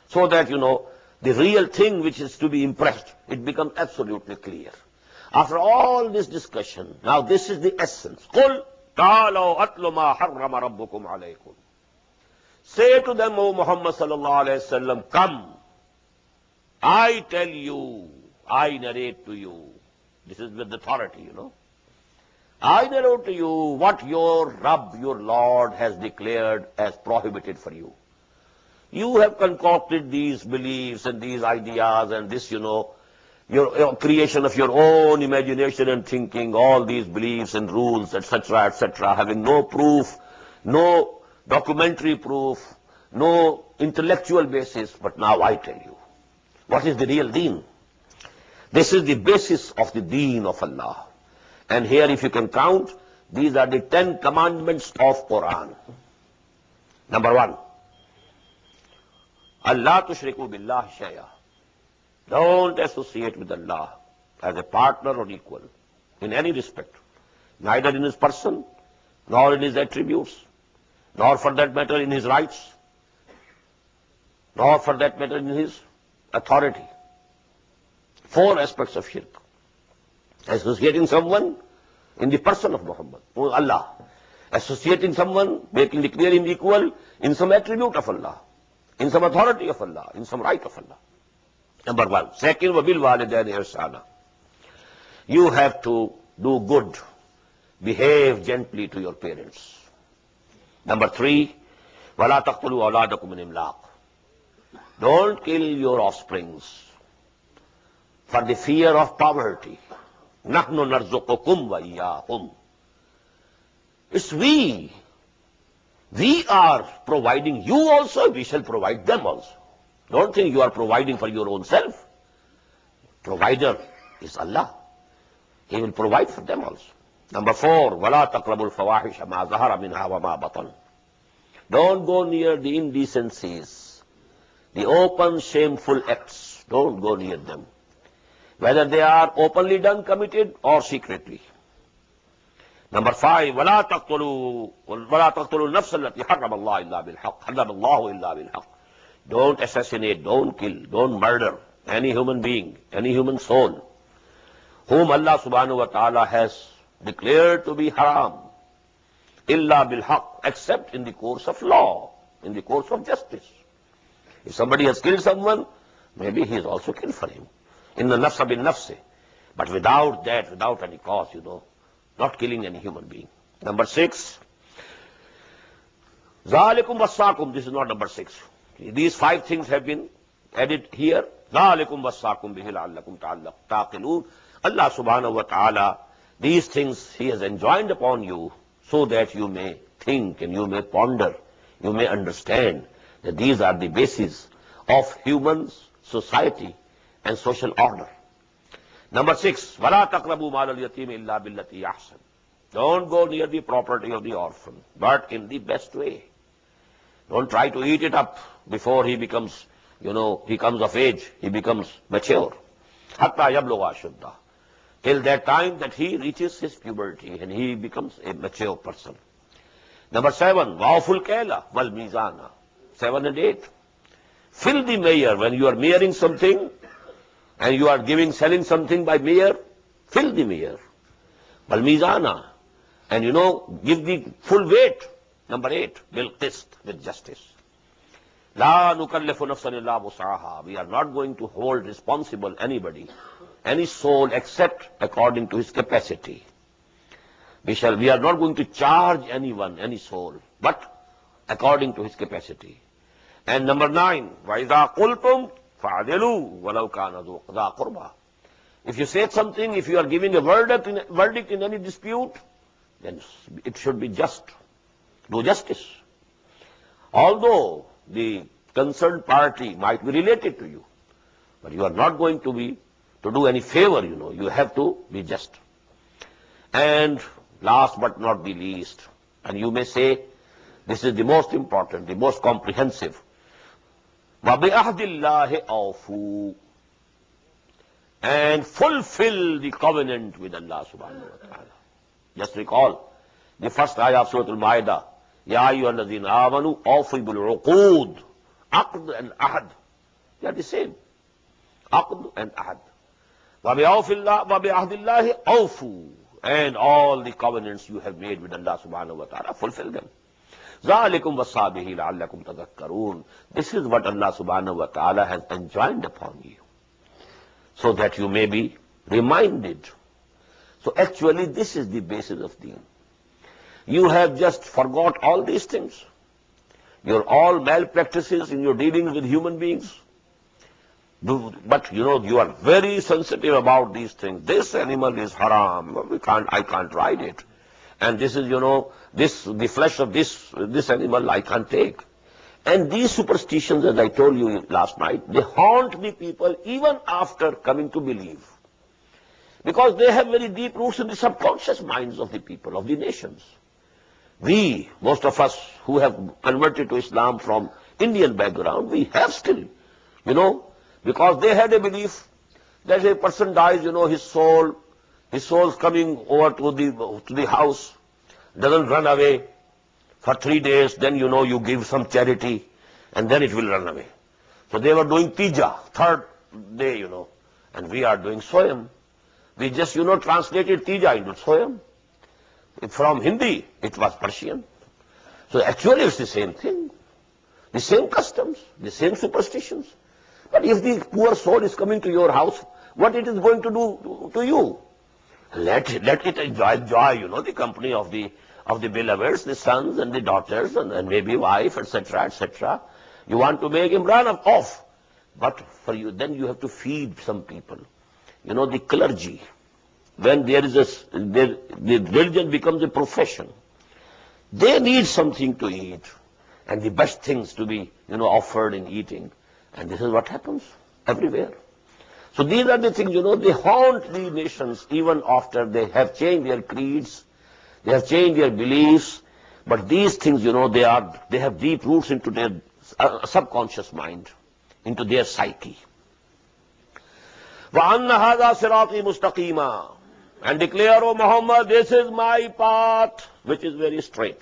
So that, the real thing which is to be impressed, it becomes absolutely clear. After all this discussion, now this is the essence. قُلْ تَعَالَوْا أَتْلُ مَا حَرَّمَ رَبُّكُمْ عَلَيْكُمْ. Say to them, O Muhammad sallallahu alayhi wa sallam, come, I tell you, I narrate to you. This is with authority, I narrate to you what your Rabb, your Lord, has declared as prohibited for you. You have concocted these beliefs and these ideas and this, your creation of your own imagination and thinking, all these beliefs and rules, etc., having no proof, no documentary proof, no intellectual basis. But now I tell you, what is the real deen? This is the basis of the deen of Allah. And here, if you can count, these are the 10 commandments of Quran. Number 1, Allah tushriku billah shay'a. Don't associate with Allah as a partner or equal in any respect, neither in his person, nor in his attributes, nor for that matter in his rights, nor for that matter in his authority. 4 aspects of shirk. Associating someone in the person of Muhammad, Allah. Associating someone, declare him equal in some attribute of Allah, in some authority of Allah, in some right of Allah. Number 1. Second, وَبِالْ وَالِدَيْنِ إِحْسَانًا. You have to do good, behave gently to your parents. Number 3, وَلَا تَقْتُلُوا أَوْلَادَكُمْ مِنْ إِمْلَاقٍ. Don't kill your offsprings for the fear of poverty. نَحْنُ نَرْزُقُكُمْ وَإِيَّاهُمْ. It's we. We are providing you also, we shall provide them also. Don't think you are providing for your own self. Provider is Allah. He will provide for them also. Number 4, وَلَا تَقْرَبُوا الْفَوَاحِشَ مَا ظَهَرَ مِنْهَا وَمَا بَطَنَ. Don't go near the indecencies, the open shameful acts. Don't go near them, whether they are openly done, committed, or secretly. Number 5, وَلَا تَقْتُلُوا النَّفْسَ الَّتِي حَرَّمَ اللَّهُ إِلَّا بِالْحَقِّ حَرَّمَ اللَّهُ إِلَّا بِالْحَقِّ. Don't assassinate, don't kill, don't murder any human being, any human soul, whom Allah subhanahu wa ta'ala has declared to be haram, illa bil haqq, except in the course of law, in the course of justice. If somebody has killed someone, maybe he is also killed for him. Inna nafsa bin nafsi. But without that, without any cause, not killing any human being. Number 6, Zalikum wassakum. This is not number 6. These 5 things have been added here. Zalikum wassakum bihi la'allakum taqilun. Allah subhanahu wa ta'ala, these things He has enjoined upon you so that you may think and you may ponder, you may understand that these are the basis of human society and social order. Number 6, وَلَا تَقْرَبُوا مَالَ الْيَتِيمِ إِلَّا بِالَّتِي أَحْسَنُ. Don't go near the property of the orphan, but in the best way. Don't try to eat it up before he becomes, he comes of age, he becomes mature. حَتَّى يَبْلُغَ أَشُدَّهُ. Till that time that he reaches his puberty and he becomes a mature person. Number 7, وَأَوْفُوا الْكَيْلَ وَالْمِيزَانَ. 7 and 8. Fill the measure. When you are measuring something and you are selling something by measure, fill the measure. وَالْمِيزَانَ. And give the full weight. Number 8, بِالْقِسْطِ, with justice. لَا نُكَلِّفُ نَفْسًا إِلَّا وُسْعَهَا. We are not going to hold responsible anybody, any soul, except according to his capacity. We are not going to charge anyone, any soul, but according to his capacity. And number 9, وَإِذَا قُلْتُمْ فَعَدِلُوا وَلَوْ كَانَ ذَا قُرْبَى. If you say something, if you are giving a verdict in any dispute, then it should be just. Do justice. Although the concerned party might be related to you, but you are not going to do any favor, you have to be just. And last but not the least, and you may say, this is the most important, the most comprehensive, وَبِعَهْدِ اللَّهِ أَوْفُوا. And fulfill the covenant with Allah subhanahu wa ta'ala. Just recall the first ayah of Surah Al-Ma'idah, Ya ayyuhalladhina amanu awfu bil uqud. Aqd and ahad, they are the same. Aqd and ahad. Wa bi'ahdillahi awfu. And all the covenants you have made with Allah subhanahu wa ta'ala, fulfill them. Zalikum wasabihi la'allakum tadhakkarun. This is what Allah subhanahu wa ta'ala has enjoined upon you, so that you may be reminded. So actually this is the basis of deen. You have just forgot all these things. Your all malpractices in your dealings with human beings. But you are very sensitive about these things. This animal is haram. I can't ride it. And this is, the flesh of this animal I can't take. And these superstitions, as I told you last night, they haunt the people even after coming to believe. Because they have very deep roots in the subconscious minds of the people, of the nations. We, most of us who have converted to Islam from Indian background, we have still, because they had a belief that if a person dies, his soul's coming over to the house, doesn't run away for 3 days, then you give some charity, and then it will run away. So they were doing Tija, 3rd day, and we are doing Soyam. We just, translated Tija into Soyam. From Hindi, it was Persian. So actually it's the same thing, the same customs, the same superstitions. But if the poor soul is coming to your house, what it is going to do to you? Let it enjoy, the company of the beloveds, the sons and the daughters, and maybe wife, etc., etc. You want to make him run off. But for you, then you have to feed some people. The clergy. When the religion becomes a profession, they need something to eat, and the best things to be, offered in eating. And this is what happens everywhere. So these are the things, they haunt the nations even after they have changed their creeds, they have changed their beliefs, but these things, they have deep roots into their subconscious mind, into their psyche. وَأَنَّ هَذَا صِرَاطِي مُسْتَقِيمًا. and declare, O Muhammad, this is my path, which is very straight.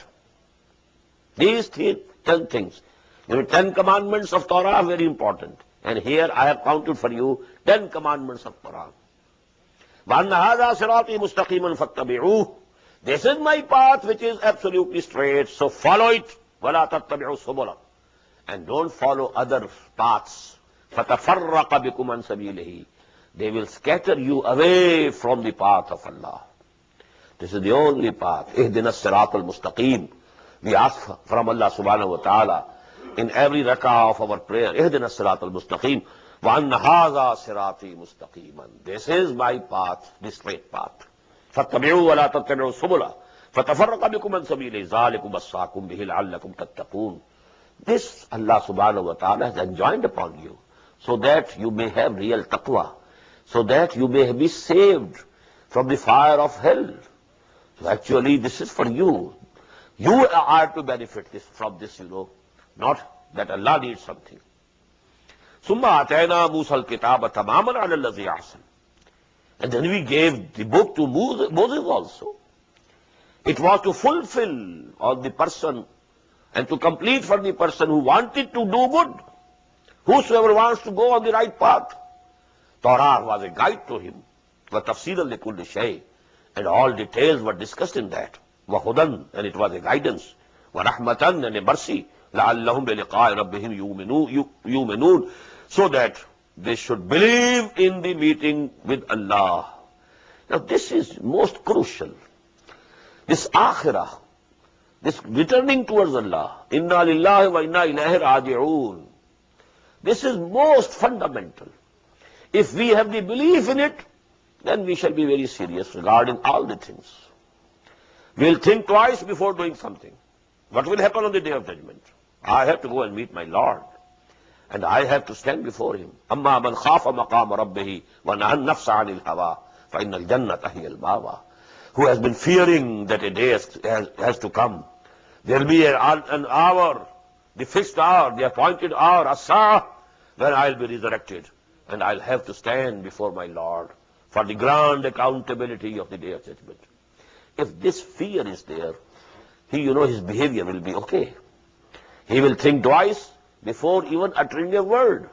These 10 things. 10 commandments of Torah are very important. And here I have counted for you 10 commandments of Quran. وَأَنَّ هَذَا صِرَاطِي مُسْتَقِيمًا فَاتَّبِعُوهُ. This is my path which is absolutely straight, so follow it. وَلَا تَتَّبِعُوا السُّبُلَ. And don't follow other paths. فَتَفَرَّقَ بِكُمْ عَنْ سَبِيلِهِ. They will scatter you away from the path of Allah. This is the only path. اهْدِنَا الصِّرَاطَ الْمُسْتَقِيمِ. We ask from Allah subhanahu wa ta'ala in every rak'ah of our prayer, اهْدِنَا الصِّرَاطَ الْمُسْتَقِيمِ وَأَنَّ هَذَا صِرَاطِي مُسْتَقِيمًا. This is my path, the straight path. فَاتَّبِعُوا وَلَا تَتَّبِعُوا السُّبُلَ فَتَفَرَّقَ بِكُمْ عَنْ سَبِيلِهِ ذَلِكُمْ وَصَّاكُمْ بِهِ لَعَلَّكُمْ تَتَّقُونَ. This Allah subhanahu wa ta'ala has enjoined upon you, so that you may have real taqwa, so that you may be saved from the fire of hell. So actually this is for you. You are to benefit from this, not that Allah needs something. ثُمَّ آتَيْنَا مُوسَى الْكِتَابَ تَمَامًا عَلَى الَّذِي أَحْسَنَ. And then we gave the book to Moses also. It was to fulfill on the person and to complete for the person who wanted to do good. Whosoever wants to go on the right path. Torah was a guide to him. وَتَفْسِيرًا لِكُلِّ شَيْءٍ. And all details were discussed in that. وَهُدًى. And it was a guidance. وَرَحْمَةً. And a mercy. لَعَلَّهُمْ بِلِقَاءِ رَبِّهِمْ يُؤْمِنُونَ. So that they should believe in the meeting with Allah. Now this is most crucial. This akhirah, this returning towards Allah, inna lillahi wa inna ilayhi raji'un. This is most fundamental. If we have the belief in it, then we shall be very serious regarding all the things. We'll think twice before doing something. What will happen on the Day of Judgment? I have to go and meet my Lord. And I have to stand before him. أَمَّا مَنْ خَافَ مَقَامَ رَبِّهِ وَنَهَى النَّفْسَ عَنِ الْهَوَىٰ فَإِنَّ الْجَنَّةَ هِيَ الْمَأْوَىٰ. Who has been fearing that a day has to come. There will be an hour, the fixed hour, the appointed hour, as-sa'ah, when I'll be resurrected. And I'll have to stand before my Lord for the grand accountability of the Day of Judgment. If this fear is there, his behavior will be okay. He will think twice before even uttering a word.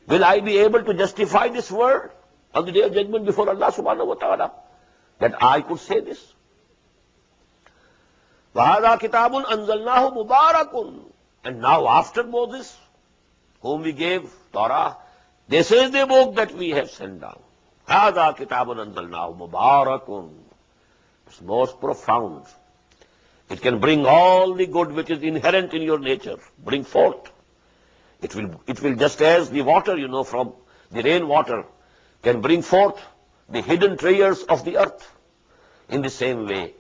Will I be able to justify this word on the Day of Judgment before Allah subhanahu wa ta'ala? That I could say this. وَهَذَا كِتَابٌ أَنزَلْنَاهُ مُبَارَكٌ. And now after Moses, whom we gave Torah, this is the book that we have sent down. هَذَا كِتَابٌ أَنزَلْنَاهُ مُبَارَكٌ. It's most profound. It can bring all the good which is inherent in your nature, bring forth. It will just as the water, from the rainwater can bring forth the hidden treasures of the earth. In the same way,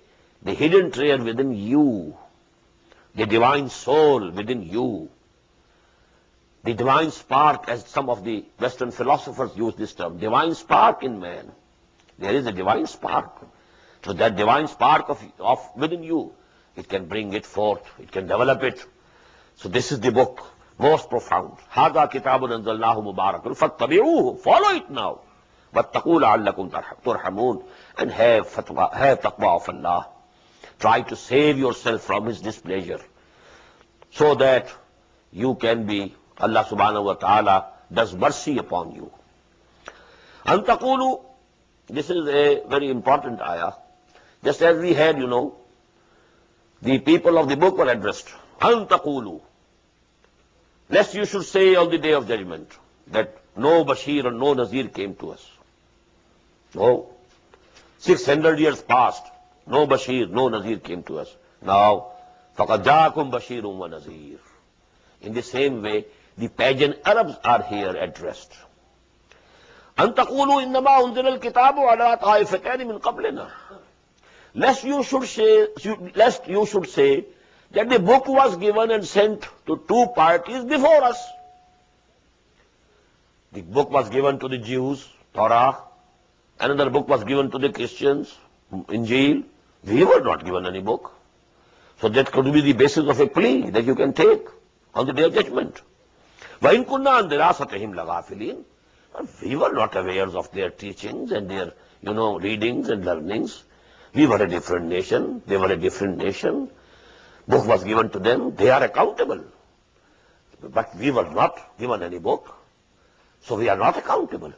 the hidden treasure within you, the divine soul within you, the divine spark, as some of the Western philosophers use this term, divine spark in man. There is a divine spark. So that divine spark of within you, it can bring it forth, it can develop it. So this is the book, most profound. هَذَا كِتَابٌ أَنزَلْنَاهُ مُبَارَكٌ فَاتَّبِعُوهُ. Follow it now. وَاتَّقُوا لَعَلَّكُمْ تُرْحَمُونَ. And have taqwa of Allah. Try to save yourself from His displeasure, so that you can be, Allah subhanahu wa ta'ala does mercy upon you. أَن تَقُولُوا. This is a very important ayah. Just as we had, the people of the book were addressed. أَن تَقُولُوا. Lest you should say on the Day of Judgment that no Bashir and no Nazir came to us. No. 600 years passed. No Bashir, no Nazir came to us. Now, فَقَدْ جَاءَكُمْ بَشِيرٌ وَنَذِيرٌ. In the same way, the pagan Arabs are here addressed. أَن تَقُولُوا إِنَّمَا أُنزِلَ الْكِتَابُ عَلَىٰ طَائِفَتَيْنِ مِنْ قَبْلِنَا. Lest you should say that the book was given and sent to two parties before us. The book was given to the Jews, Torah. Another book was given to the Christians, Injil. We were not given any book. So that could be the basis of a plea that you can take on the Day of Judgment. We were not aware of their teachings and their readings and learnings. We were a different nation. They were a different nation. Book was given to them. They are accountable. But we were not given any book. So we are not accountable.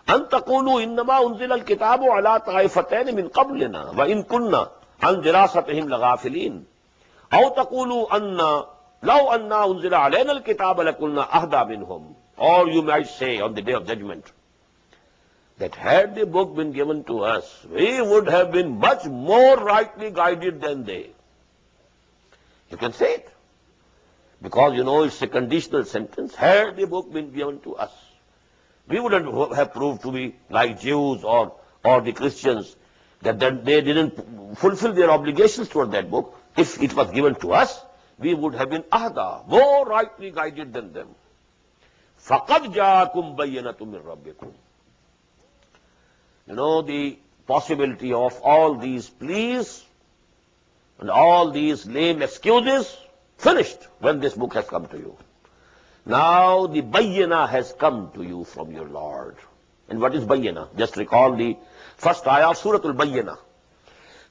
أن تقولوا إنما أنزل الكتاب على طائفتين من قبلنا وإن كنا عن دراستهم لغافلين أو تقولوا أن لو أننا أنزل علينا الكتاب لكنا أهدى منهم. Or you might say on the day of judgment that had the book been given to us, we would have been much more rightly guided than they. You can say it. Because it's a conditional sentence. Had the book been given to us, we wouldn't have proved to be like Jews or the Christians, that they didn't fulfill their obligations toward that book. If it was given to us, we would have been ahda, more rightly guided than them. فَقَدْ جَاءَكُمْ بَيِّنَةٌ مِّن رَبِّكُمْ. The possibility of all these pleas and all these lame excuses finished when this book has come to you. Now the bayyana has come to you from your Lord. And what is bayyana? Just recall the first ayah of Surah Al-Bayyana.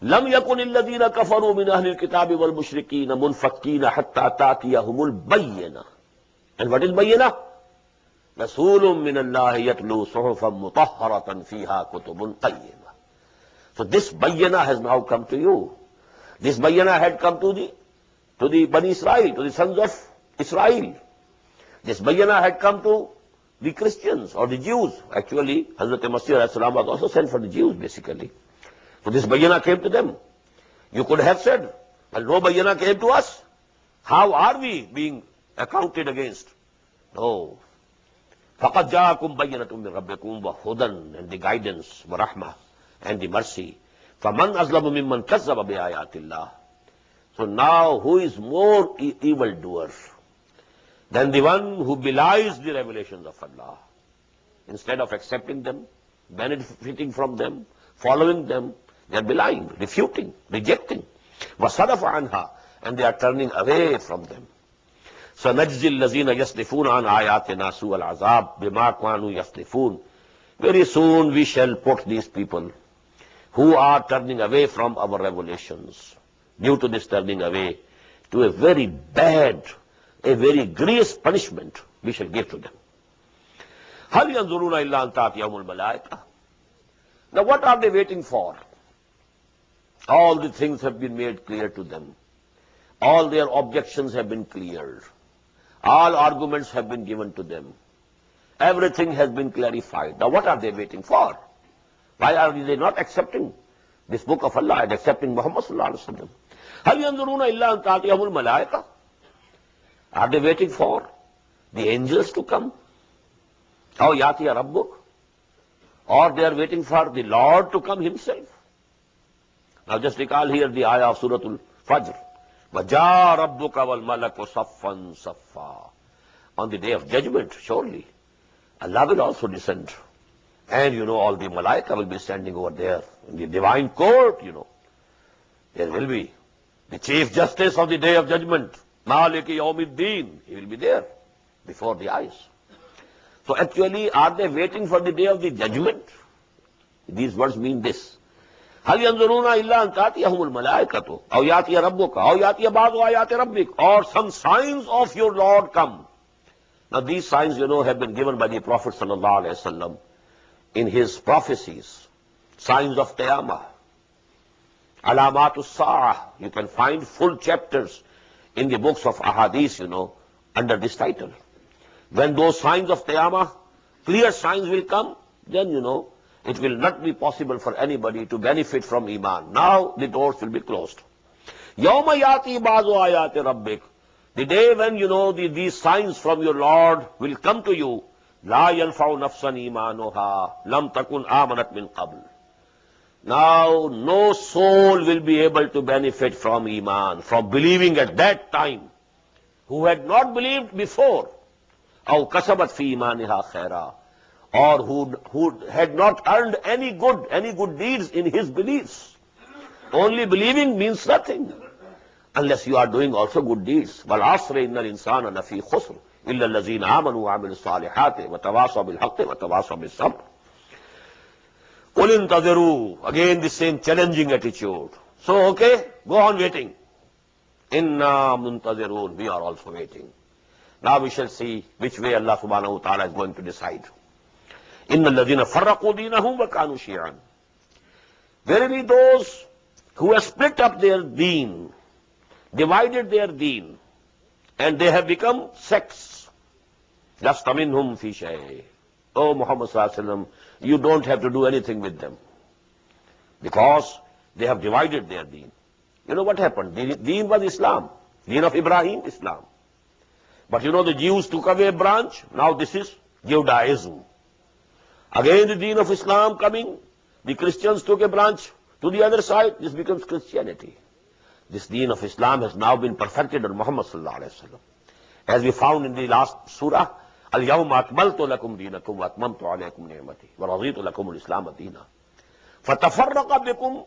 لم يكن الذين كفروا من أهل الكتاب والمشركين منفكين حتى تأتيهم البينة. And what is bayyana? رسول من الله يتلو صحفا مطهرة فيها كتب قيمة. So this bayyana has now come to you. This bayyana had come to the Bani Israel, to the sons of Israel. This bayyana had come to the Christians or the Jews. Actually, Hazrat Masih was also sent for the Jews, basically. So this bayyana came to them. You could have said, well, no bayyana came to us. How are we being accounted against? No. فَقَدْ جَاءَكُمْ بَيِّنَةٌ مِّن رَبِّكُمْ وَهُدًى, and the guidance, وَرَحْمَةٌ, and the mercy. فَمَنْ أَظْلَمُ مِمَّنْ كَذَّبَ بِآيَاتِ اللَّهِ. So now, who is more evildoer than the one who belies the revelations of Allah? Instead of accepting them, benefiting from them, following them, they are belying, refuting, rejecting. وَصَدَفَ عَنْهَا, and they are turning away from them. سَنَجْزِي الَّذِينَ يَصْدِفُونَ عَنْ آيَاتِنَا سُوءَ الْعَذَابِ بِمَا كَانُوا يَصْدِفُونَ. Very soon we shall put these people who are turning away from our revelations, due to this turning away, to a very bad, a very grievous punishment we shall give to them. هَلْ يَنْظُرُونَ إِلَّا أَنْ تَأْتِيَهُمُ الْمَلَائِكَةُ. Now what are they waiting for? All the things have been made clear to them. All their objections have been cleared. All arguments have been given to them. Everything has been clarified. Now what are they waiting for? Why are they not accepting this book of Allah and accepting Muhammad sallallahu alaihi wasallam? هَلْ يَنْظُرُونَ إِلَّا أَنْ تَأْتِيَهُمُ الْمَلَائِكَةُ. Are they waiting for the angels to come? أَوْ يَأْتِيَ رَبُّكَ. Or they are waiting for the Lord to come himself. Now just recall here the ayah of Surah Al-Fajr. وَجَاءَ رَبُّكَ وَالْمَلَكُ صَفًّا صَفًّا. On the day of judgment, surely, Allah will also descend. And all the malaika will be standing over there in the divine court, There will be the Chief Justice of the day of judgment, Maliki Yawmiddin. He will be there before the eyes. So actually, are they waiting for the day of the judgment? These words mean this. هَلْ يَنْظُرُونَ إِلَّا أَنْ تَأْتِيَهُمُ الْمَلَائِكَةُ أَوْ يَأْتِيَ رَبُّكَ أَوْ يَأْتِيَ بَعْضُ آيَاتِ رَبِّكَ. Or some signs of your Lord come. Now these signs, have been given by the Prophet sallallahu alaihi wasallam in his prophecies. Signs of Qiyamah. Alamatus Sa'ah. You can find full chapters in the books of Ahadith, under this title. When those signs of Qiyamah, clear signs will come, then, it will not be possible for anybody to benefit from Iman. Now the doors will be closed. يَوْمَ يَأْتِي بَعْضُ آيَاتِ رَبِّكَ. The day when, these signs from your Lord will come to you. لَا يَنْفَعُ نَفْسًا إِيمَانُهَا لَمْ تَكُنْ آمَنَتْ مِنْ قَبْلِ. Now no soul will be able to benefit from Iman, from believing at that time, who had not believed before. أَوْ كَسَبَتْ فِي إِيمَانِهَا خَيْرًا. Or who had not earned any good deeds in his beliefs. Only believing means nothing unless you are doing also good deeds. وَالْعَصْرِ إِنَّ الْإِنسَانَ لَفِي خُسْرٍ إِلَّا الَّذِينَ آمَنُوا وَعَمِلُوا الصَّالِحَاتِ وَتَوَاصَوْا بِالْحَقِّ وَتَوَاصَوْا بِالصَّبْرِ. Qul intadhiru, again the same challenging attitude. So, okay, go on waiting. Inna muntazirun, we are also waiting. Now we shall see which way Allah subhanahu wa ta'ala is going to decide. Inna alladhina farraqu deenahum wa kanu shi'an. Verily those who have split up their deen, divided their deen, and they have become sects. Lasta minhum fi shay. Oh Muhammad sallallahu alaihi wasallam, you don't have to do anything with them. Because they have divided their deen. You know what happened? Deen was Islam. Deen of Ibrahim, Islam. But you know the Jews took away a branch. Now this is Judaism. Again the deen of Islam coming. The Christians took a branch to the other side. This becomes Christianity. This deen of Islam has now been perfected on Muhammad sallallahu alaihi wasallam. As we found in the last surah, Al-Yawma akmaltu lakum deenakum wa atmamtu alaykum ni'mati wa raditu lakum al-Islam deena. Fatafarraqa bikum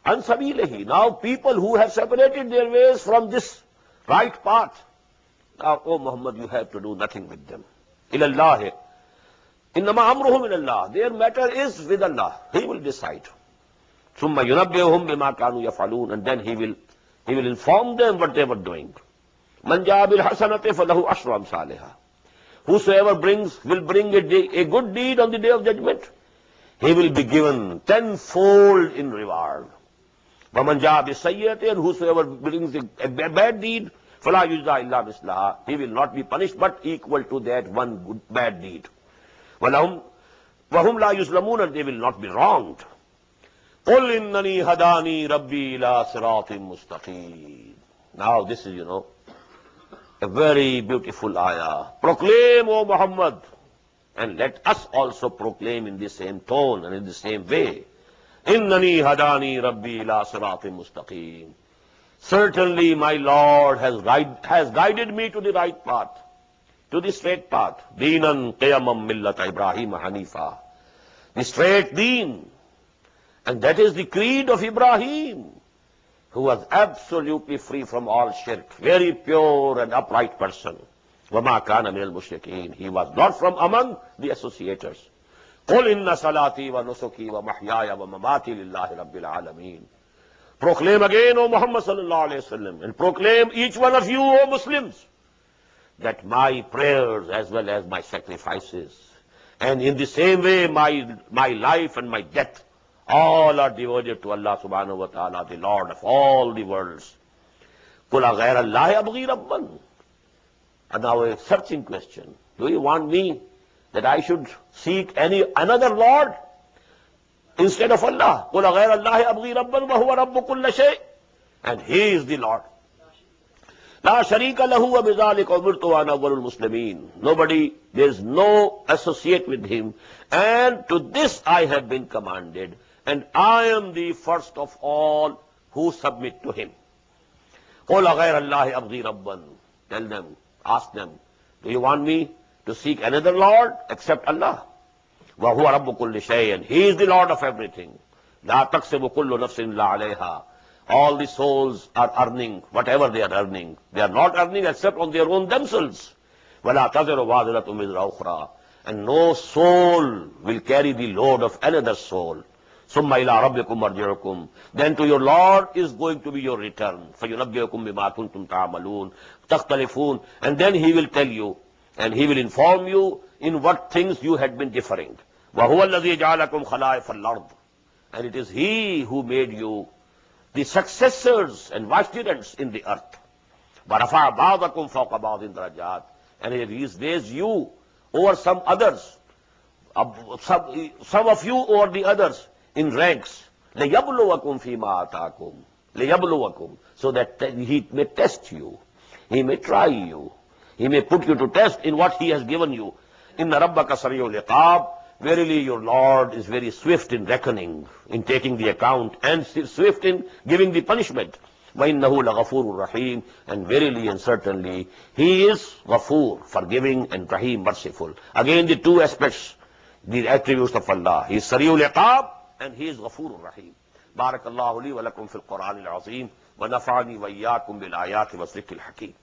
an sabiilihi. Now people who have separated their ways from this right path, now, oh Muhammad, you have to do nothing with them. Ilallahi. Innama amruhum ilallah. Their matter is with Allah. He will decide. Summa yunabbihum bima kanu yaf'alun. And then he will inform them what they were doing. Man jaa bil hasanati falahu ashru amsalha. Whosoever will bring a good deed on the day of judgment, he will be given tenfold in reward. وَمَنْ جَاءَ بِالسَّيِّئَةِ, and whosoever brings a bad deed, فَلَا يُجْزَى إِلَّا مِثْلَهَا, he will not be punished but equal to that one good bad deed. وَهُمْ لَا يُظْلَمُونَ, and they will not be wronged. قُلْ إِنَّنِي هَدَانِي رَبِّي إِلَىٰ صِرَاطٍ مُسْتَقِيمٍ. Now this is, a very beautiful ayah. Proclaim, O Muhammad, and let us also proclaim in the same tone and in the same way. Innani hadani rabbi ila siratim mustaqim. Certainly my Lord has guided me to the right path, to the straight path. Deenan qiyamam millata Ibrahim hanifa. The straight deen. And that is the creed of Ibrahim, who was absolutely free from all shirk, very pure and upright person. وَمَا كَانَ مِنَ الْمُشْرِكِينَ. He was not from among the associators. قُلْ إِنَّ صَلَاتِي وَنُسُكِي وَمَحْيَايَ وَمَمَاتِي لِلَّهِ رَبِّ الْعَالَمِينَ. Proclaim again, O Muhammad sallallahu alayhi wa sallam, and proclaim each one of you, O Muslims, that my prayers as well as my sacrifices, and in the same way my life and my death, all are devoted to Allah subhanahu wa ta'ala, the Lord of all the worlds. قُلْ أَغَيْرَ اللَّهِ أَبْغِي رَبًّا. And now a searching question. Do you want me that I should seek another Lord instead of Allah? قُلْ أَغَيْرَ اللَّهِ أَبْغِي رَبًّا وَهُوَ رَبُّ كُلِّ شَيْءٍ. And He is the Lord. لَا شَرِيكَ لَهُ وَبِذَلِكَ أُمِرْتُ وَأَنَا أَوَّلُ الْمُسْلِمِينَ. Nobody, there is no associate with Him. And to this I have been commanded. And I am the first of all who submit to Him. قُلْ أَغَيْرَ اللَّهِ أَبْغِي رَبًّا. Tell them, ask them, do you want me to seek another Lord except Allah? وَهُوَ رَبُّ كُلِّ شَيْءٍ. And He is the Lord of everything. لَا تَقْسِبُ كُلُّ نَفْسٍ لَا عَلَيْهَا. All the souls are earning whatever they are earning. They are not earning except on their own themselves. وَلَا تَزِرُ وَازِرَةٌ وِزْرَ أُخْرَى. And no soul will carry the load of another soul. ثُمَّ إِلَىٰ رَبِّكُمْ مَرْجِعُكُمْ. Then to your Lord is going to be your return. فَيُنَبِّئُكُمْ بِمَا كُنْتُمْ تَعْمَلُونَ تَخْتَلِفُونَ. And then He will tell you, and He will inform you in what things you had been differing. وَهُوَ الَّذِي جَعَلَكُمْ خَلَائِفَ الْأَرْضِ. And it is He who made you the successors and vicegerents in the earth. وَرَفَعَ بَعْضَكُمْ فَوْقَ بَعْضٍ دَرَجَاتٍ. And He has raised you over some others, some of you over the others in ranks. لَيَبْلُوَكُمْ فِي مَا آتَاكُمْ. لَيَبْلُوَكُمْ. So that He may test you. He may try you. He may put you to test in what He has given you. إِنَّ رَبَّكَ سَرِيعُ الْعِقَابِ. Verily your Lord is very swift in reckoning, in taking the account, and swift in giving the punishment. وَإِنَّهُ لَغَفُورٌ رَحِيمٌ. And verily and certainly He is Ghafoor, forgiving, and Rahim, merciful. Again the two aspects, the attributes of Allah. He is Sari'ul Iqab and He is Ghafoor Rahim. بارك الله لي ولكم في القرآن العظيم ونفعني وإياكم بالآيات والذكر الحكيم.